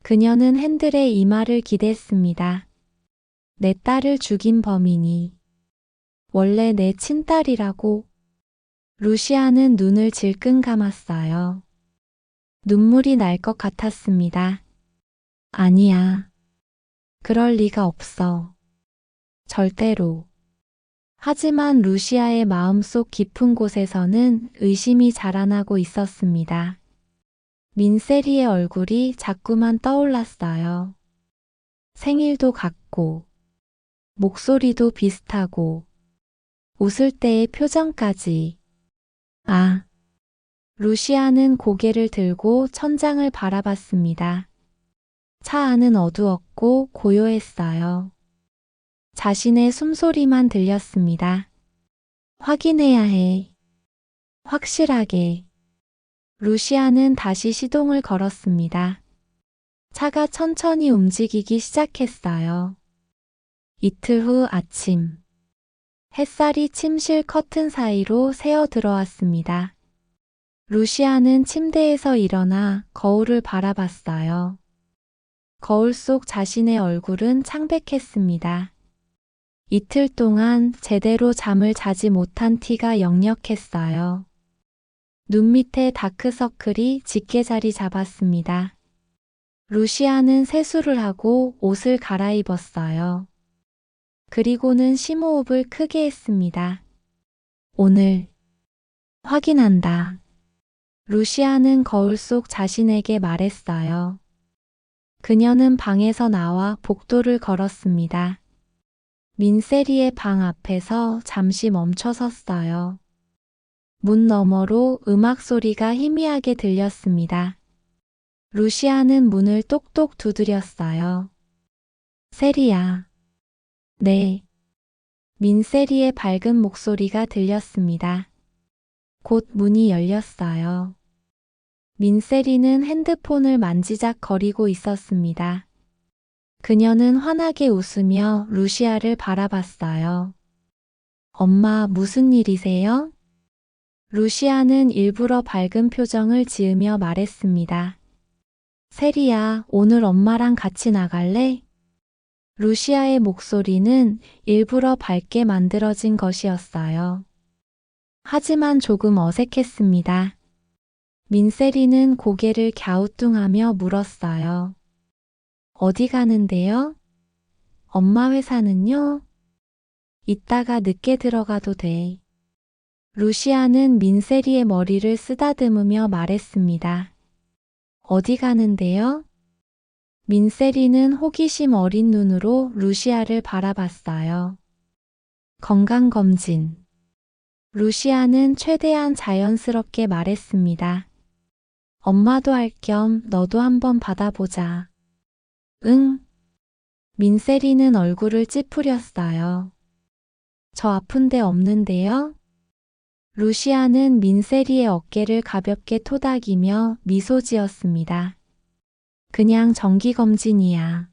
그녀는 핸들에 이마를 기댔습니다. 내 딸을 죽인 범인이 원래 내 친딸이라고. 루시아는 눈을 질끈 감았어요. 눈물이 날 것 같았습니다. 아니야. 그럴 리가 없어. 절대로. 하지만 루시아의 마음속 깊은 곳에서는 의심이 자라나고 있었습니다. 민세리의 얼굴이 자꾸만 떠올랐어요. 생일도 같고, 목소리도 비슷하고, 웃을 때의 표정까지. 아. 루시아는 고개를 들고 천장을 바라봤습니다. 차 안은 어두웠고 고요했어요. 자신의 숨소리만 들렸습니다. 확인해야 해. 확실하게. 루시아는 다시 시동을 걸었습니다. 차가 천천히 움직이기 시작했어요. 이틀 후 아침. 햇살이 침실 커튼 사이로 새어 들어왔습니다. 루시아는 침대에서 일어나 거울을 바라봤어요. 거울 속 자신의 얼굴은 창백했습니다. 이틀 동안 제대로 잠을 자지 못한 티가 역력했어요. 눈 밑에 다크서클이 짙게 자리 잡았습니다. 루시아는 세수를 하고 옷을 갈아입었어요. 그리고는 심호흡을 크게 했습니다. 오늘 확인한다. 루시아는 거울 속 자신에게 말했어요. 그녀는 방에서 나와 복도를 걸었습니다. 민세리의 방 앞에서 잠시 멈춰 섰어요. 문 너머로 음악 소리가 희미하게 들렸습니다. 루시아는 문을 똑똑 두드렸어요. 세리야. 네. 민세리의 밝은 목소리가 들렸습니다. 곧 문이 열렸어요. 민세리는 핸드폰을 만지작거리고 있었습니다. 그녀는 환하게 웃으며 루시아를 바라봤어요. 엄마, 무슨 일이세요? 루시아는 일부러 밝은 표정을 지으며 말했습니다. 세리야, 오늘 엄마랑 같이 나갈래? 루시아의 목소리는 일부러 밝게 만들어진 것이었어요. 하지만 조금 어색했습니다. 민세리는 고개를 갸우뚱하며 물었어요. 어디 가는데요? 엄마 회사는요? 이따가 늦게 들어가도 돼. 루시아는 민세리의 머리를 쓰다듬으며 말했습니다. 어디 가는데요? 민세리는 호기심 어린 눈으로 루시아를 바라봤어요. 건강검진. 루시아는 최대한 자연스럽게 말했습니다. 엄마도 할 겸 너도 한번 받아보자. 응. 민세리는 얼굴을 찌푸렸어요. 저 아픈 데 없는데요? 루시아는 민세리의 어깨를 가볍게 토닥이며 미소 지었습니다. 그냥 정기검진이야.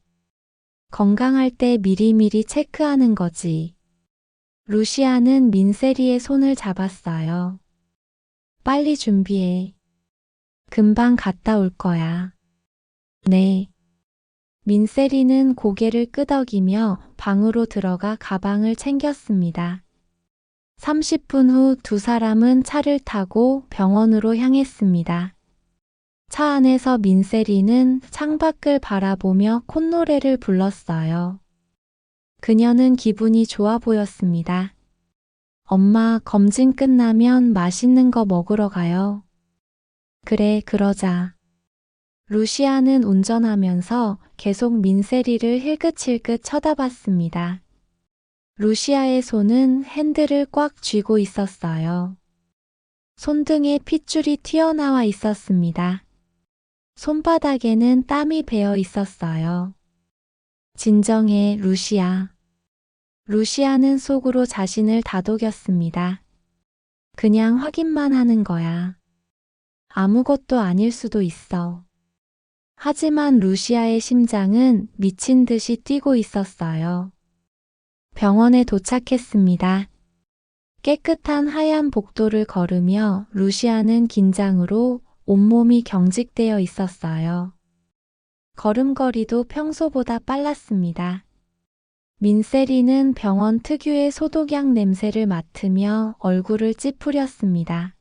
건강할 때 미리미리 체크하는 거지. 루시아는 민세리의 손을 잡았어요. 빨리 준비해. 금방 갔다 올 거야. 네. 민세리는 고개를 끄덕이며 방으로 들어가 가방을 챙겼습니다. 30분 후 두 사람은 차를 타고 병원으로 향했습니다. 차 안에서 민세리는 창밖을 바라보며 콧노래를 불렀어요. 그녀는 기분이 좋아 보였습니다. 엄마, 검진 끝나면 맛있는 거 먹으러 가요. 그래, 그러자. 루시아는 운전하면서 계속 민세리를 힐끗힐끗 쳐다봤습니다. 루시아의 손은 핸들을 꽉 쥐고 있었어요. 손등에 핏줄이 튀어나와 있었습니다. 손바닥에는 땀이 배어 있었어요. 진정해, 루시아. 루시아는 속으로 자신을 다독였습니다. 그냥 확인만 하는 거야. 아무것도 아닐 수도 있어. 하지만 루시아의 심장은 미친 듯이 뛰고 있었어요. 병원에 도착했습니다. 깨끗한 하얀 복도를 걸으며 루시아는 긴장으로 온몸이 경직되어 있었어요. 걸음걸이도 평소보다 빨랐습니다. 민세리는 병원 특유의 소독약 냄새를 맡으며 얼굴을 찌푸렸습니다.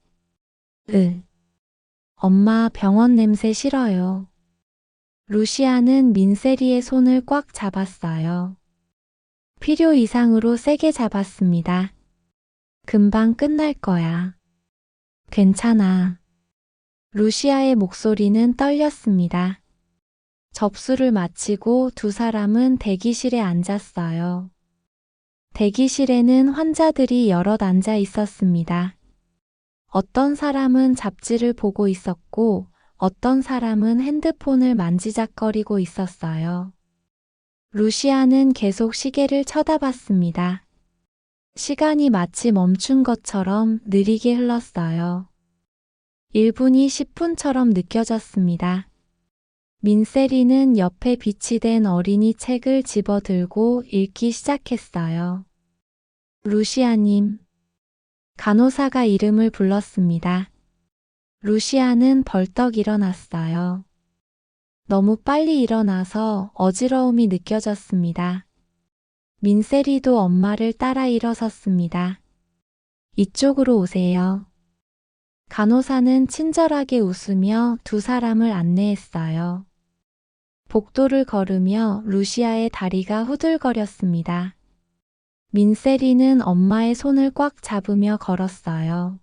엄마, 병원 냄새 싫어요. 루시아는 민세리의 손을 꽉 잡았어요. 필요 이상으로 세게 잡았습니다. 금방 끝날 거야. 괜찮아. 루시아의 목소리는 떨렸습니다. 접수를 마치고 두 사람은 대기실에 앉았어요. 대기실에는 환자들이 여럿 앉아 있었습니다. 어떤 사람은 잡지를 보고 있었고, 어떤 사람은 핸드폰을 만지작거리고 있었어요. 루시아는 계속 시계를 쳐다봤습니다. 시간이 마치 멈춘 것처럼 느리게 흘렀어요. 1분이 10분처럼 느껴졌습니다. 민세리는 옆에 비치된 어린이 책을 집어들고 읽기 시작했어요. 루시아님. 간호사가 이름을 불렀습니다. 루시아는 벌떡 일어났어요. 너무 빨리 일어나서 어지러움이 느껴졌습니다. 민세리도 엄마를 따라 일어섰습니다. 이쪽으로 오세요. 간호사는 친절하게 웃으며 두 사람을 안내했어요. 복도를 걸으며 루시아의 다리가 후들거렸습니다. 민세리는 엄마의 손을 꽉 잡으며 걸었어요.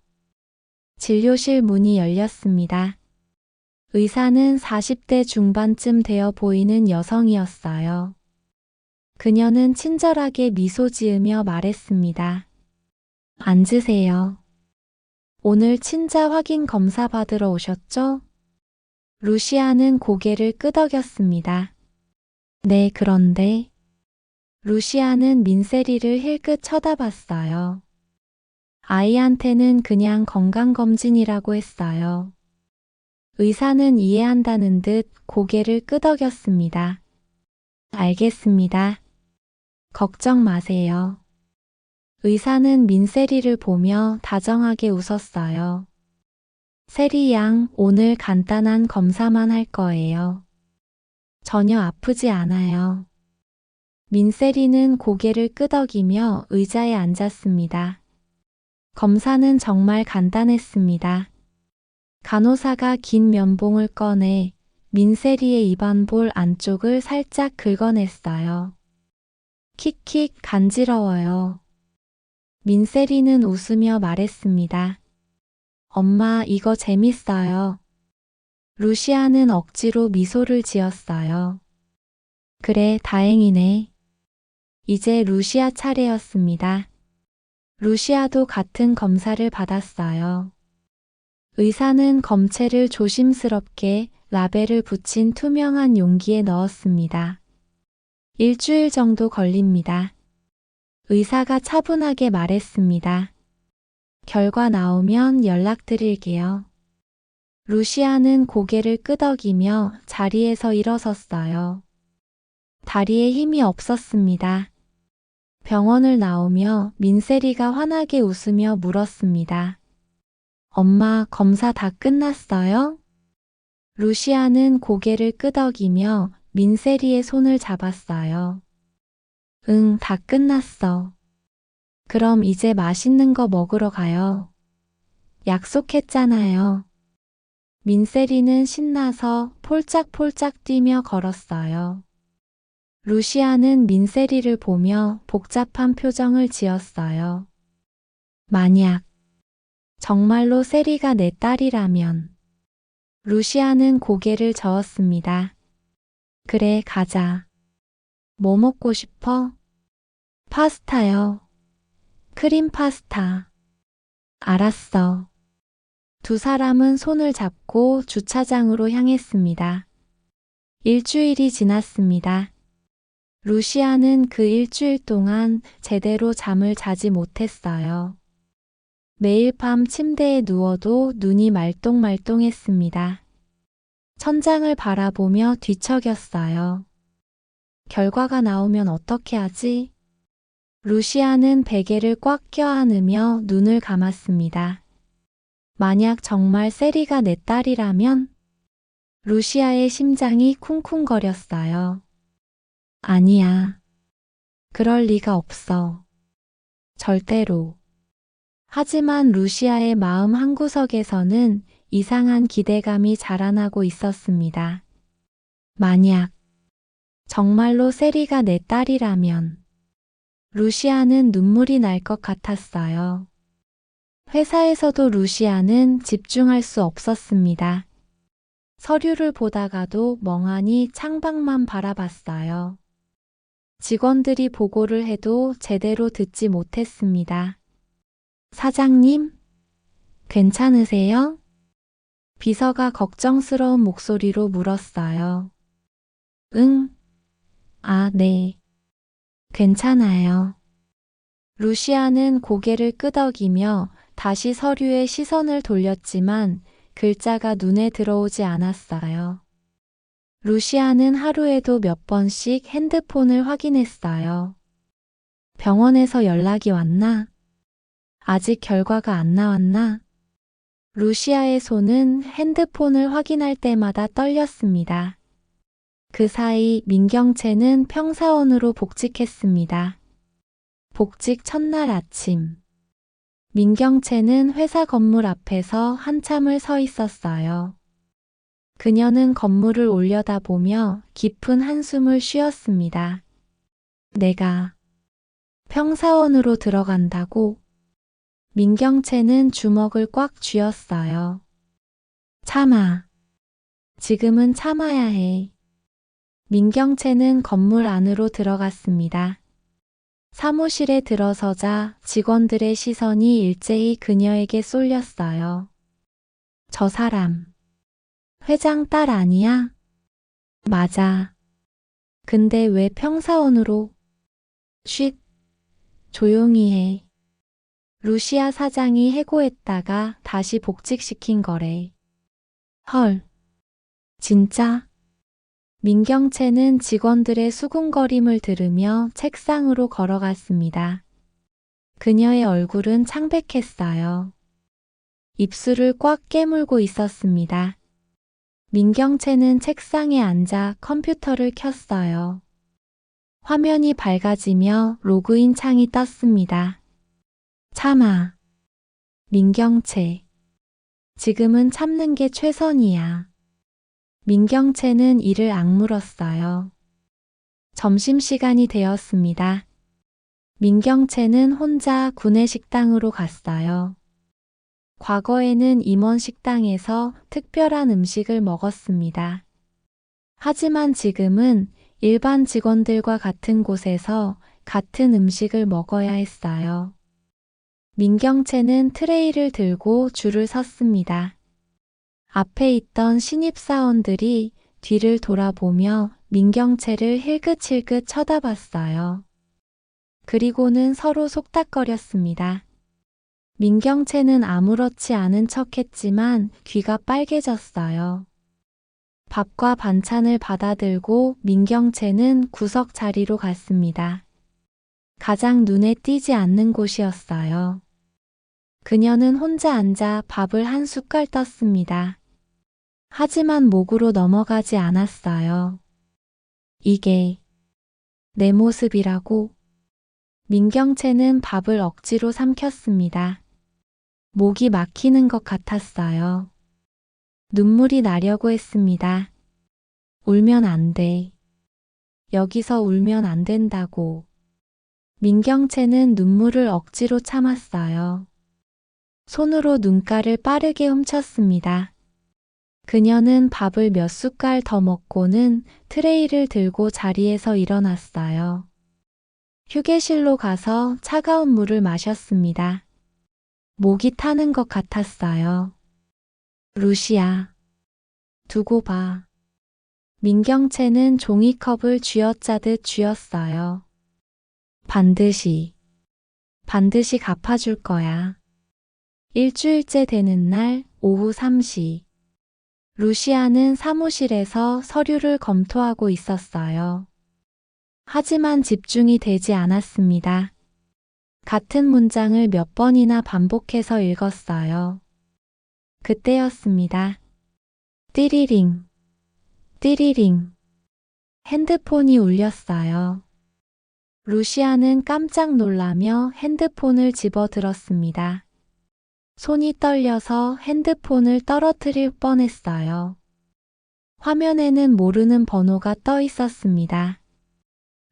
진료실 문이 열렸습니다. 의사는 40대 중반쯤 되어 보이는 여성이었어요. 그녀는 친절하게 미소 지으며 말했습니다. 앉으세요. 오늘 친자 확인 검사 받으러 오셨죠? 루시아는 고개를 끄덕였습니다. 네, 그런데 루시아는 민세리를 힐끗 쳐다봤어요. 아이한테는 그냥 건강검진이라고 했어요. 의사는 이해한다는 듯 고개를 끄덕였습니다. 알겠습니다. 걱정 마세요. 의사는 민세리를 보며 다정하게 웃었어요. 세리 양, 오늘 간단한 검사만 할 거예요. 전혀 아프지 않아요. 민세리는 고개를 끄덕이며 의자에 앉았습니다. 검사는 정말 간단했습니다. 간호사가 긴 면봉을 꺼내 민세리의 입안볼 안쪽을 살짝 긁어냈어요. 킥킥 간지러워요. 민세리는 웃으며 말했습니다. 엄마, 이거 재밌어요. 루시아는 억지로 미소를 지었어요. 그래, 다행이네. 이제 루시아 차례였습니다. 루시아도 같은 검사를 받았어요. 의사는 검체를 조심스럽게 라벨을 붙인 투명한 용기에 넣었습니다. 일주일 정도 걸립니다. 의사가 차분하게 말했습니다. 결과 나오면 연락드릴게요. 루시아는 고개를 끄덕이며 자리에서 일어섰어요. 다리에 힘이 없었습니다. 병원을 나오며 민세리가 환하게 웃으며 물었습니다. 엄마, 검사 다 끝났어요? 루시아는 고개를 끄덕이며 민세리의 손을 잡았어요. 응, 다 끝났어. 그럼 이제 맛있는 거 먹으러 가요. 약속했잖아요. 민세리는 신나서 폴짝폴짝 뛰며 걸었어요. 루시아는 민세리를 보며 복잡한 표정을 지었어요. 만약 정말로 세리가 내 딸이라면. 루시아는 고개를 저었습니다. 그래, 가자. 뭐 먹고 싶어? 파스타요. 크림 파스타. 알았어. 두 사람은 손을 잡고 주차장으로 향했습니다. 일주일이 지났습니다. 루시아는 그 일주일 동안 제대로 잠을 자지 못했어요. 매일 밤 침대에 누워도 눈이 말똥말똥했습니다. 천장을 바라보며 뒤척였어요. 결과가 나오면 어떻게 하지? 루시아는 베개를 꽉 껴안으며 눈을 감았습니다. 만약 정말 세리가 내 딸이라면? 루시아의 심장이 쿵쿵거렸어요. 아니야. 그럴 리가 없어. 절대로. 하지만 루시아의 마음 한구석에서는 이상한 기대감이 자라나고 있었습니다. 만약 정말로 세리가 내 딸이라면 루시아는 눈물이 날 것 같았어요. 회사에서도 루시아는 집중할 수 없었습니다. 서류를 보다가도 멍하니 창밖만 바라봤어요. 직원들이 보고를 해도 제대로 듣지 못했습니다. 사장님, 괜찮으세요? 비서가 걱정스러운 목소리로 물었어요. 응? 아, 네. 괜찮아요. 루시아는 고개를 끄덕이며 다시 서류에 시선을 돌렸지만 글자가 눈에 들어오지 않았어요. 루시아는 하루에도 몇 번씩 핸드폰을 확인했어요. 병원에서 연락이 왔나? 아직 결과가 안 나왔나? 루시아의 손은 핸드폰을 확인할 때마다 떨렸습니다. 그 사이 민경채는 평사원으로 복직했습니다. 복직 첫날 아침. 민경채는 회사 건물 앞에서 한참을 서 있었어요. 그녀는 건물을 올려다보며 깊은 한숨을 쉬었습니다. 내가 평사원으로 들어간다고? 민경채는 주먹을 꽉 쥐었어요. 참아. 지금은 참아야 해. 민경채는 건물 안으로 들어갔습니다. 사무실에 들어서자 직원들의 시선이 일제히 그녀에게 쏠렸어요. 저 사람, 회장 딸 아니야? 맞아. 근데 왜 평사원으로? 쉿, 조용히 해. 루시아 사장이 해고했다가 다시 복직시킨 거래. 헐, 진짜? 민경채는 직원들의 수군거림을 들으며 책상으로 걸어갔습니다. 그녀의 얼굴은 창백했어요. 입술을 꽉 깨물고 있었습니다. 민경채는 책상에 앉아 컴퓨터를 켰어요. 화면이 밝아지며 로그인 창이 떴습니다. 참아. 민경채. 지금은 참는 게 최선이야. 민경채는 이를 악물었어요. 점심시간이 되었습니다. 민경채는 혼자 구내식당으로 갔어요. 과거에는 임원 식당에서 특별한 음식을 먹었습니다. 하지만 지금은 일반 직원들과 같은 곳에서 같은 음식을 먹어야 했어요. 민경채는 트레이를 들고 줄을 섰습니다. 앞에 있던 신입사원들이 뒤를 돌아보며 민경채를 힐끗힐끗 쳐다봤어요. 그리고는 서로 속닥거렸습니다. 민경채는 아무렇지 않은 척했지만 귀가 빨개졌어요. 밥과 반찬을 받아들고 민경채는 구석 자리로 갔습니다. 가장 눈에 띄지 않는 곳이었어요. 그녀는 혼자 앉아 밥을 한 숟갈 떴습니다. 하지만 목으로 넘어가지 않았어요. 이게 내 모습이라고? 민경채는 밥을 억지로 삼켰습니다. 목이 막히는 것 같았어요. 눈물이 나려고 했습니다. 울면 안 돼. 여기서 울면 안 된다고. 민경채는 눈물을 억지로 참았어요. 손으로 눈가를 빠르게 훔쳤습니다. 그녀는 밥을 몇 숟갈 더 먹고는 트레이를 들고 자리에서 일어났어요. 휴게실로 가서 차가운 물을 마셨습니다. 목이 타는 것 같았어요. 루시아, 두고 봐. 민경채는 종이컵을 쥐어짜듯 쥐었어요. 반드시 갚아줄 거야. 일주일째 되는 날 오후 3시. 루시아는 사무실에서 서류를 검토하고 있었어요. 하지만 집중이 되지 않았습니다. 같은 문장을 몇 번이나 반복해서 읽었어요. 그때였습니다. 띠리링, 띠리링. 핸드폰이 울렸어요. 루시아는 깜짝 놀라며 핸드폰을 집어들었습니다. 손이 떨려서 핸드폰을 떨어뜨릴 뻔했어요. 화면에는 모르는 번호가 떠 있었습니다.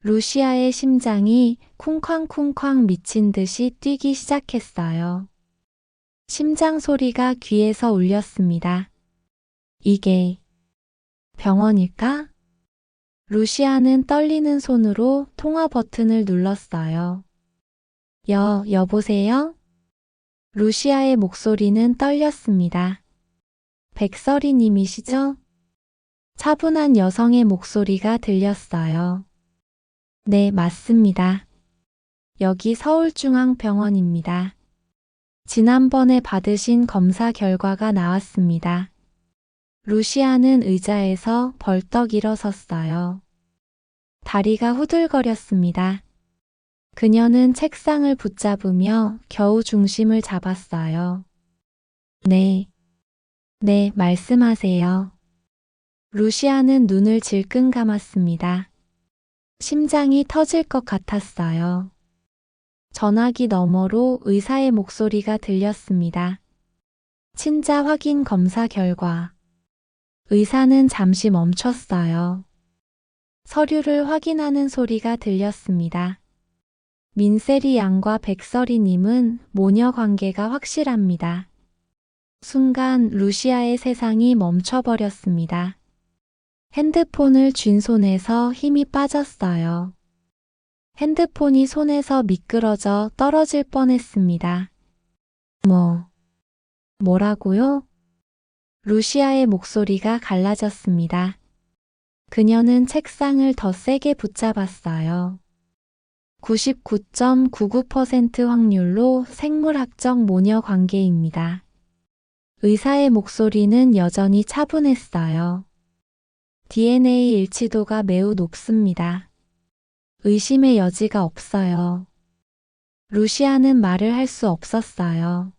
루시아의 심장이 쿵쾅쿵쾅 미친 듯이 뛰기 시작했어요. 심장 소리가 귀에서 울렸습니다. 이게 병원일까? 루시아는 떨리는 손으로 통화 버튼을 눌렀어요. 여보세요? 루시아의 목소리는 떨렸습니다. 백설이 님이시죠? 차분한 여성의 목소리가 들렸어요. 네, 맞습니다. 여기 서울중앙병원입니다. 지난번에 받으신 검사 결과가 나왔습니다. 루시아는 의자에서 벌떡 일어섰어요. 다리가 후들거렸습니다. 그녀는 책상을 붙잡으며 겨우 중심을 잡았어요. 네, 말씀하세요. 루시아는 눈을 질끈 감았습니다. 심장이 터질 것 같았어요. 전화기 너머로 의사의 목소리가 들렸습니다. 친자 확인 검사 결과. 의사는 잠시 멈췄어요. 서류를 확인하는 소리가 들렸습니다. 민세리 양과 백설이 님은 모녀 관계가 확실합니다. 순간 루시아의 세상이 멈춰버렸습니다. 핸드폰을 쥔 손에서 힘이 빠졌어요. 핸드폰이 손에서 미끄러져 떨어질 뻔했습니다. 뭐라고요? 루시아의 목소리가 갈라졌습니다. 그녀는 책상을 더 세게 붙잡았어요. 99.99% 확률로 생물학적 모녀 관계입니다. 의사의 목소리는 여전히 차분했어요. DNA 일치도가 매우 높습니다. 의심의 여지가 없어요. 루시아는 말을 할 수 없었어요.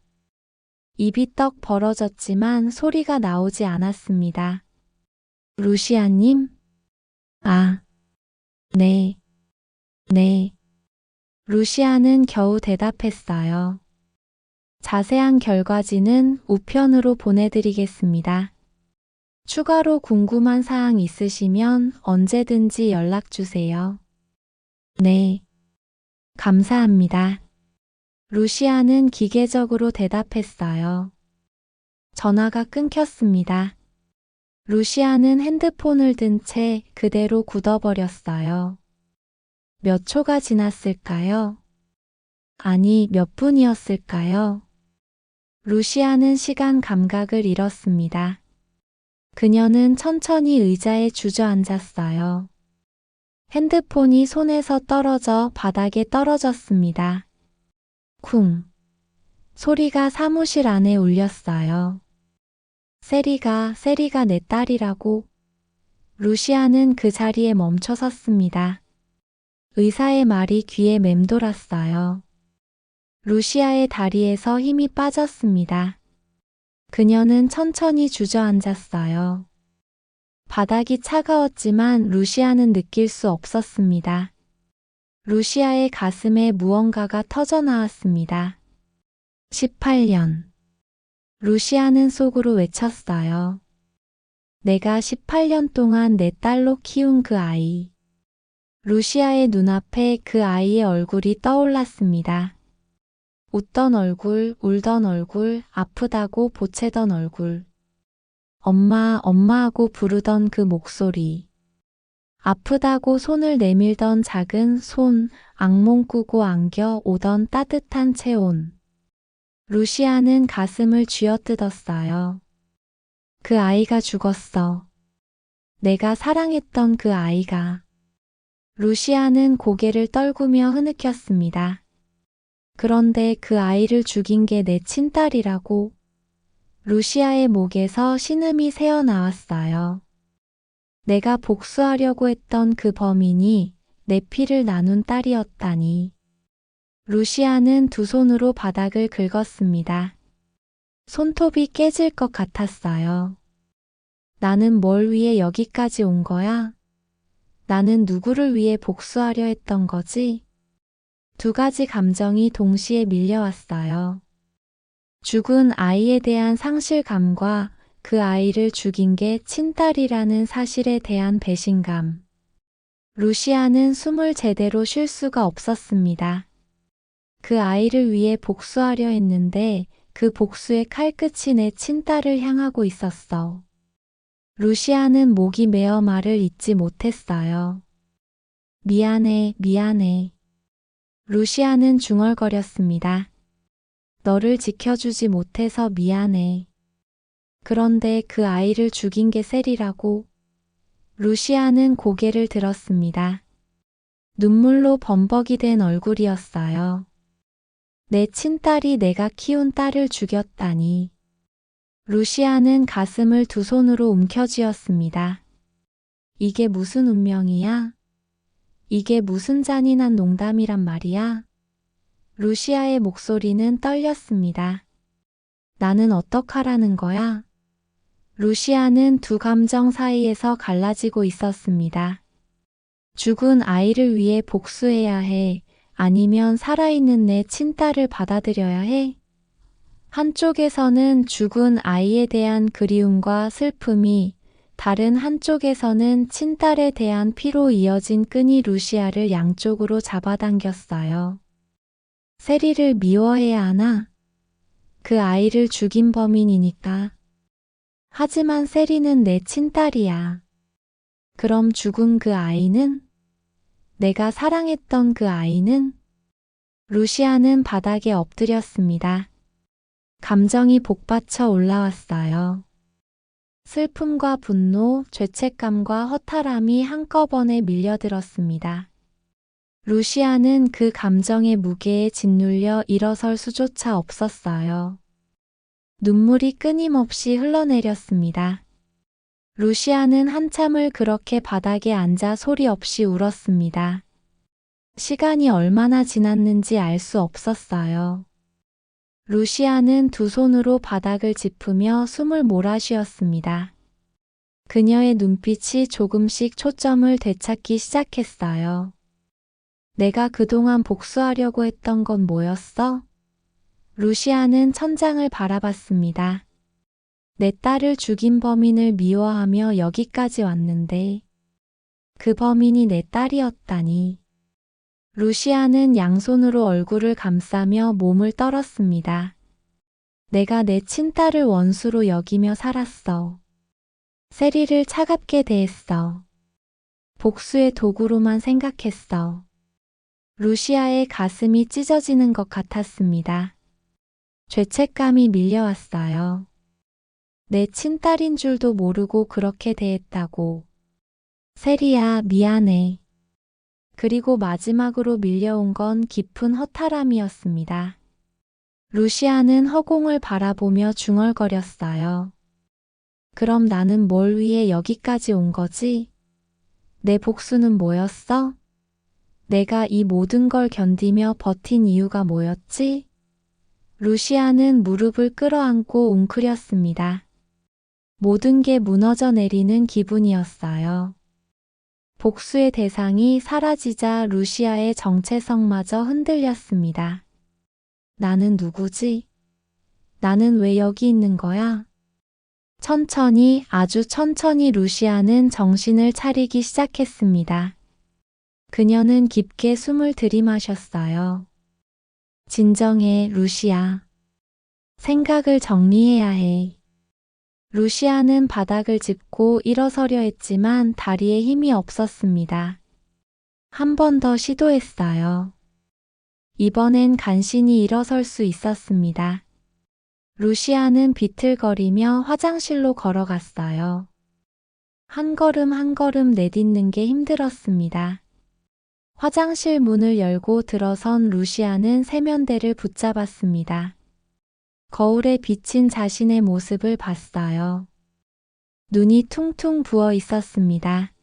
입이 떡 벌어졌지만 소리가 나오지 않았습니다. 루시아님? 네. 루시아는 겨우 대답했어요. 자세한 결과지는 우편으로 보내드리겠습니다. 추가로 궁금한 사항 있으시면 언제든지 연락 주세요. 네. 감사합니다. 루시아는 기계적으로 대답했어요. 전화가 끊겼습니다. 루시아는 핸드폰을 든 채 그대로 굳어버렸어요. 몇 초가 지났을까요? 아니, 몇 분이었을까요? 루시아는 시간 감각을 잃었습니다. 그녀는 천천히 의자에 주저앉았어요. 핸드폰이 손에서 떨어져 바닥에 떨어졌습니다. 쿵. 소리가 사무실 안에 울렸어요. 세리가 내 딸이라고. 루시아는 그 자리에 멈춰 섰습니다. 의사의 말이 귀에 맴돌았어요. 루시아의 다리에서 힘이 빠졌습니다. 그녀는 천천히 주저앉았어요. 바닥이 차가웠지만 루시아는 느낄 수 없었습니다. 루시아의 가슴에 무언가가 터져나왔습니다. 18년. 루시아는 속으로 외쳤어요. 내가 18년 동안 내 딸로 키운 그 아이. 루시아의 눈앞에 그 아이의 얼굴이 떠올랐습니다. 웃던 얼굴, 울던 얼굴, 아프다고 보채던 얼굴. 엄마, 엄마하고 부르던 그 목소리. 아프다고 손을 내밀던 작은 손, 악몽 꾸고 안겨 오던 따뜻한 체온. 루시아는 가슴을 쥐어뜯었어요. 그 아이가 죽었어. 내가 사랑했던 그 아이가. 루시아는 고개를 떨구며 흐느꼈습니다. 그런데 그 아이를 죽인 게 내 친딸이라고. 루시아의 목에서 신음이 새어나왔어요. 내가 복수하려고 했던 그 범인이 내 피를 나눈 딸이었다니. 루시아는 두 손으로 바닥을 긁었습니다. 손톱이 깨질 것 같았어요. 나는 뭘 위해 여기까지 온 거야? 나는 누구를 위해 복수하려 했던 거지? 두 가지 감정이 동시에 밀려왔어요. 죽은 아이에 대한 상실감과 그 아이를 죽인 게 친딸이라는 사실에 대한 배신감. 루시아는 숨을 제대로 쉴 수가 없었습니다. 그 아이를 위해 복수하려 했는데 그 복수의 칼끝이 내 친딸을 향하고 있었어. 루시아는 목이 메어 말을 잇지 못했어요. 미안해. 루시아는 중얼거렸습니다. 너를 지켜주지 못해서 미안해. 그런데 그 아이를 죽인 게 셀이라고. 루시아는 고개를 들었습니다. 눈물로 범벅이 된 얼굴이었어요. 내 친딸이 내가 키운 딸을 죽였다니. 루시아는 가슴을 두 손으로 움켜쥐었습니다. 이게 무슨 운명이야? 이게 무슨 잔인한 농담이란 말이야? 루시아의 목소리는 떨렸습니다. 나는 어떡하라는 거야? 루시아는 두 감정 사이에서 갈라지고 있었습니다. 죽은 아이를 위해 복수해야 해? 아니면 살아있는 내 친딸을 받아들여야 해? 한쪽에서는 죽은 아이에 대한 그리움과 슬픔이, 다른 한쪽에서는 친딸에 대한 피로 이어진 끈이 루시아를 양쪽으로 잡아당겼어요. 세리를 미워해야 하나? 그 아이를 죽인 범인이니까. 하지만 세리는 내 친딸이야. 그럼 죽은 그 아이는? 내가 사랑했던 그 아이는? 루시아는 바닥에 엎드렸습니다. 감정이 복받쳐 올라왔어요. 슬픔과 분노, 죄책감과 허탈함이 한꺼번에 밀려들었습니다. 루시아는 그 감정의 무게에 짓눌려 일어설 수조차 없었어요. 눈물이 끊임없이 흘러내렸습니다. 루시아는 한참을 그렇게 바닥에 앉아 소리 없이 울었습니다. 시간이 얼마나 지났는지 알 수 없었어요. 루시아는 두 손으로 바닥을 짚으며 숨을 몰아쉬었습니다. 그녀의 눈빛이 조금씩 초점을 되찾기 시작했어요. 내가 그동안 복수하려고 했던 건 뭐였어? 루시아는 천장을 바라봤습니다. 내 딸을 죽인 범인을 미워하며 여기까지 왔는데 그 범인이 내 딸이었다니. 루시아는 양손으로 얼굴을 감싸며 몸을 떨었습니다. 내가 내 친딸을 원수로 여기며 살았어. 세리를 차갑게 대했어. 복수의 도구로만 생각했어. 루시아의 가슴이 찢어지는 것 같았습니다. 죄책감이 밀려왔어요. 내 친딸인 줄도 모르고 그렇게 대했다고. 세리야, 미안해. 그리고 마지막으로 밀려온 건 깊은 허탈함이었습니다. 루시아는 허공을 바라보며 중얼거렸어요. 그럼 나는 뭘 위해 여기까지 온 거지? 내 복수는 뭐였어? 내가 이 모든 걸 견디며 버틴 이유가 뭐였지? 루시아는 무릎을 끌어안고 웅크렸습니다. 모든 게 무너져 내리는 기분이었어요. 복수의 대상이 사라지자 루시아의 정체성마저 흔들렸습니다. 나는 누구지? 나는 왜 여기 있는 거야? 천천히, 아주 천천히 루시아는 정신을 차리기 시작했습니다. 그녀는 깊게 숨을 들이마셨어요. 진정해, 루시아. 생각을 정리해야 해. 루시아는 바닥을 짚고 일어서려 했지만 다리에 힘이 없었습니다. 한 번 더 시도했어요. 이번엔 간신히 일어설 수 있었습니다. 루시아는 비틀거리며 화장실로 걸어갔어요. 한 걸음 한 걸음 내딛는 게 힘들었습니다. 화장실 문을 열고 들어선 루시아는 세면대를 붙잡았습니다. 거울에 비친 자신의 모습을 봤어요. 눈이 퉁퉁 부어 있었습니다.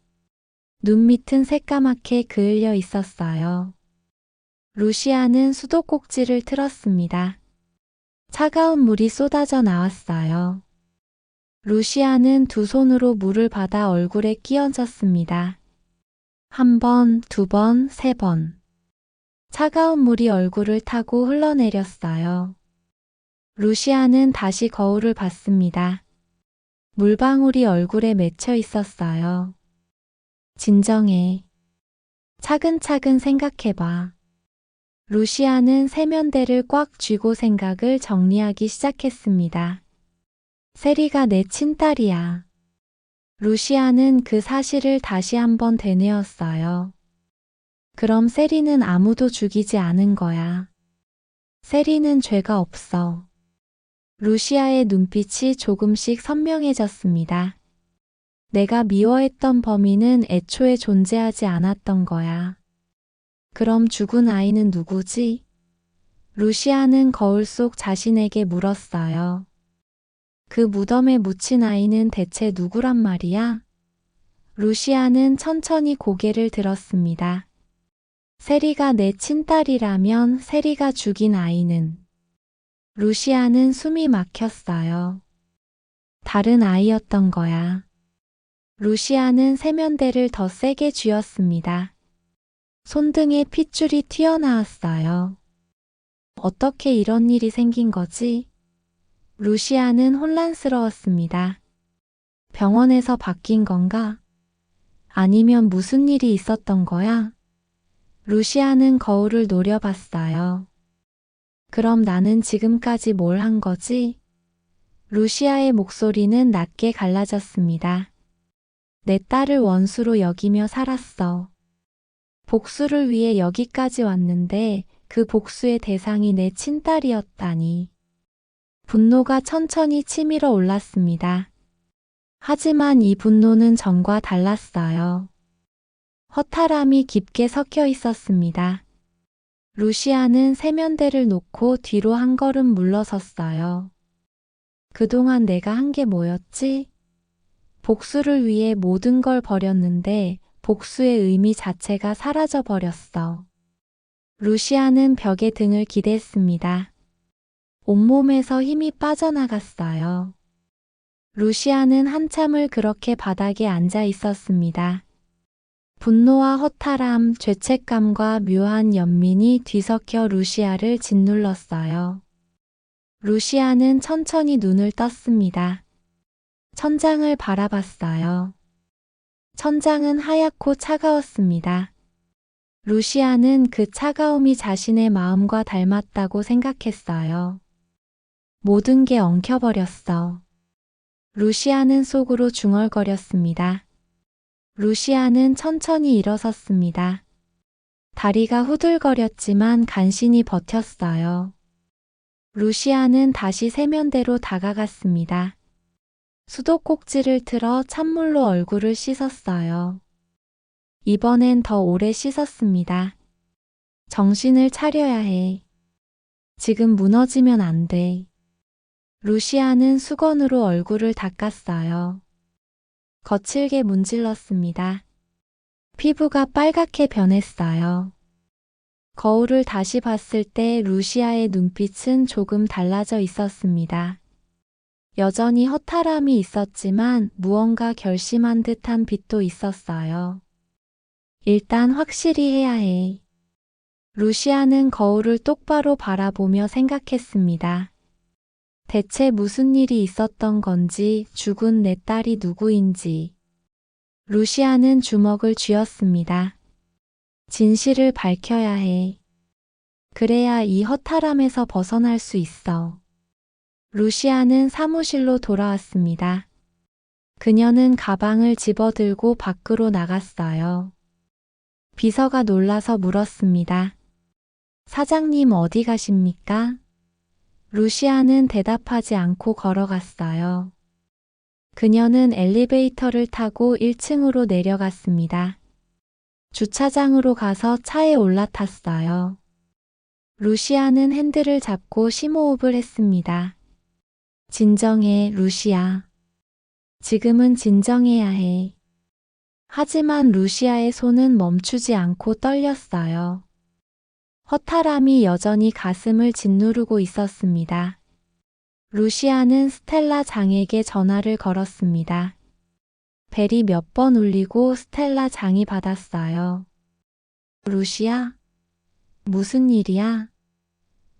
눈 밑은 새까맣게 그을려 있었어요. 루시아는 수도꼭지를 틀었습니다. 차가운 물이 쏟아져 나왔어요. 루시아는 두 손으로 물을 받아 얼굴에 끼얹었습니다. 한 번, 두 번, 세 번. 차가운 물이 얼굴을 타고 흘러내렸어요. 루시아는 다시 거울을 봤습니다. 물방울이 얼굴에 맺혀 있었어요. 진정해. 차근차근 생각해봐. 루시아는 세면대를 꽉 쥐고 생각을 정리하기 시작했습니다. 세리가 내 친딸이야. 루시아는 그 사실을 다시 한번 되뇌었어요. 그럼 세리는 아무도 죽이지 않은 거야. 세리는 죄가 없어. 루시아의 눈빛이 조금씩 선명해졌습니다. 내가 미워했던 범인은 애초에 존재하지 않았던 거야. 그럼 죽은 아이는 누구지? 루시아는 거울 속 자신에게 물었어요. 그 무덤에 묻힌 아이는 대체 누구란 말이야? 루시아는 천천히 고개를 들었습니다. 세리가 내 친딸이라면 세리가 죽인 아이는? 루시아는 숨이 막혔어요. 다른 아이였던 거야. 루시아는 세면대를 더 세게 쥐었습니다. 손등에 핏줄이 튀어나왔어요. 어떻게 이런 일이 생긴 거지? 루시아는 혼란스러웠습니다. 병원에서 바뀐 건가? 아니면 무슨 일이 있었던 거야? 루시아는 거울을 노려봤어요. 그럼 나는 지금까지 뭘 한 거지? 루시아의 목소리는 낮게 갈라졌습니다. 내 딸을 원수로 여기며 살았어. 복수를 위해 여기까지 왔는데 그 복수의 대상이 내 친딸이었다니. 분노가 천천히 치밀어 올랐습니다. 하지만 이 분노는 전과 달랐어요. 허탈함이 깊게 섞여 있었습니다. 루시아는 세면대를 놓고 뒤로 한 걸음 물러섰어요. 그동안 내가 한 게 뭐였지? 복수를 위해 모든 걸 버렸는데 복수의 의미 자체가 사라져 버렸어. 루시아는 벽에 등을 기댔습니다. 온몸에서 힘이 빠져나갔어요. 루시아는 한참을 그렇게 바닥에 앉아 있었습니다. 분노와 허탈함, 죄책감과 묘한 연민이 뒤섞여 루시아를 짓눌렀어요. 루시아는 천천히 눈을 떴습니다. 천장을 바라봤어요. 천장은 하얗고 차가웠습니다. 루시아는 그 차가움이 자신의 마음과 닮았다고 생각했어요. 모든 게 엉켜버렸어. 루시아는 속으로 중얼거렸습니다. 루시아는 천천히 일어섰습니다. 다리가 후들거렸지만 간신히 버텼어요. 루시아는 다시 세면대로 다가갔습니다. 수도꼭지를 틀어 찬물로 얼굴을 씻었어요. 이번엔 더 오래 씻었습니다. 정신을 차려야 해. 지금 무너지면 안 돼. 루시아는 수건으로 얼굴을 닦았어요. 거칠게 문질렀습니다. 피부가 빨갛게 변했어요. 거울을 다시 봤을 때 루시아의 눈빛은 조금 달라져 있었습니다. 여전히 허탈함이 있었지만 무언가 결심한 듯한 빛도 있었어요. 일단 확실히 해야 해. 루시아는 거울을 똑바로 바라보며 생각했습니다. 대체 무슨 일이 있었던 건지, 죽은 내 딸이 누구인지. 루시아는 주먹을 쥐었습니다. 진실을 밝혀야 해. 그래야 이 허탈함에서 벗어날 수 있어. 루시아는 사무실로 돌아왔습니다. 그녀는 가방을 집어들고 밖으로 나갔어요. 비서가 놀라서 물었습니다. 사장님 어디 가십니까? 루시아는 대답하지 않고 걸어갔어요. 그녀는 엘리베이터를 타고 1층으로 내려갔습니다. 주차장으로 가서 차에 올라탔어요. 루시아는 핸들을 잡고 심호흡을 했습니다. 진정해, 루시아. 지금은 진정해야 해. 하지만 루시아의 손은 멈추지 않고 떨렸어요. 허탈함이 여전히 가슴을 짓누르고 있었습니다. 루시아는 스텔라 장에게 전화를 걸었습니다. 벨이 몇 번 울리고 스텔라 장이 받았어요. 루시아? 무슨 일이야?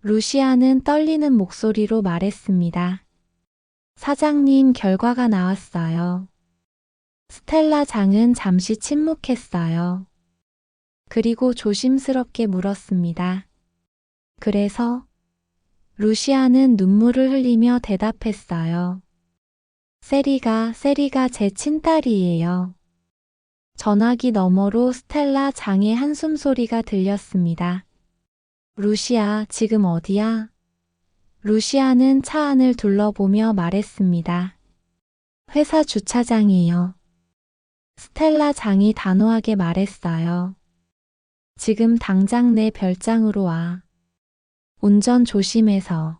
루시아는 떨리는 목소리로 말했습니다. 사장님, 결과가 나왔어요. 스텔라 장은 잠시 침묵했어요. 그리고 조심스럽게 물었습니다. 그래서? 루시아는 눈물을 흘리며 대답했어요. 세리가 제 친딸이에요. 전화기 너머로 스텔라 장의 한숨소리가 들렸습니다. 루시아, 지금 어디야? 루시아는 차 안을 둘러보며 말했습니다. 회사 주차장이요. 스텔라 장이 단호하게 말했어요. 지금 당장 내 별장으로 와. 운전 조심해서.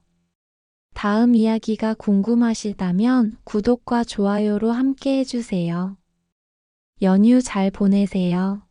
다음 이야기가 궁금하시다면 구독과 좋아요로 함께 해주세요. 연휴 잘 보내세요.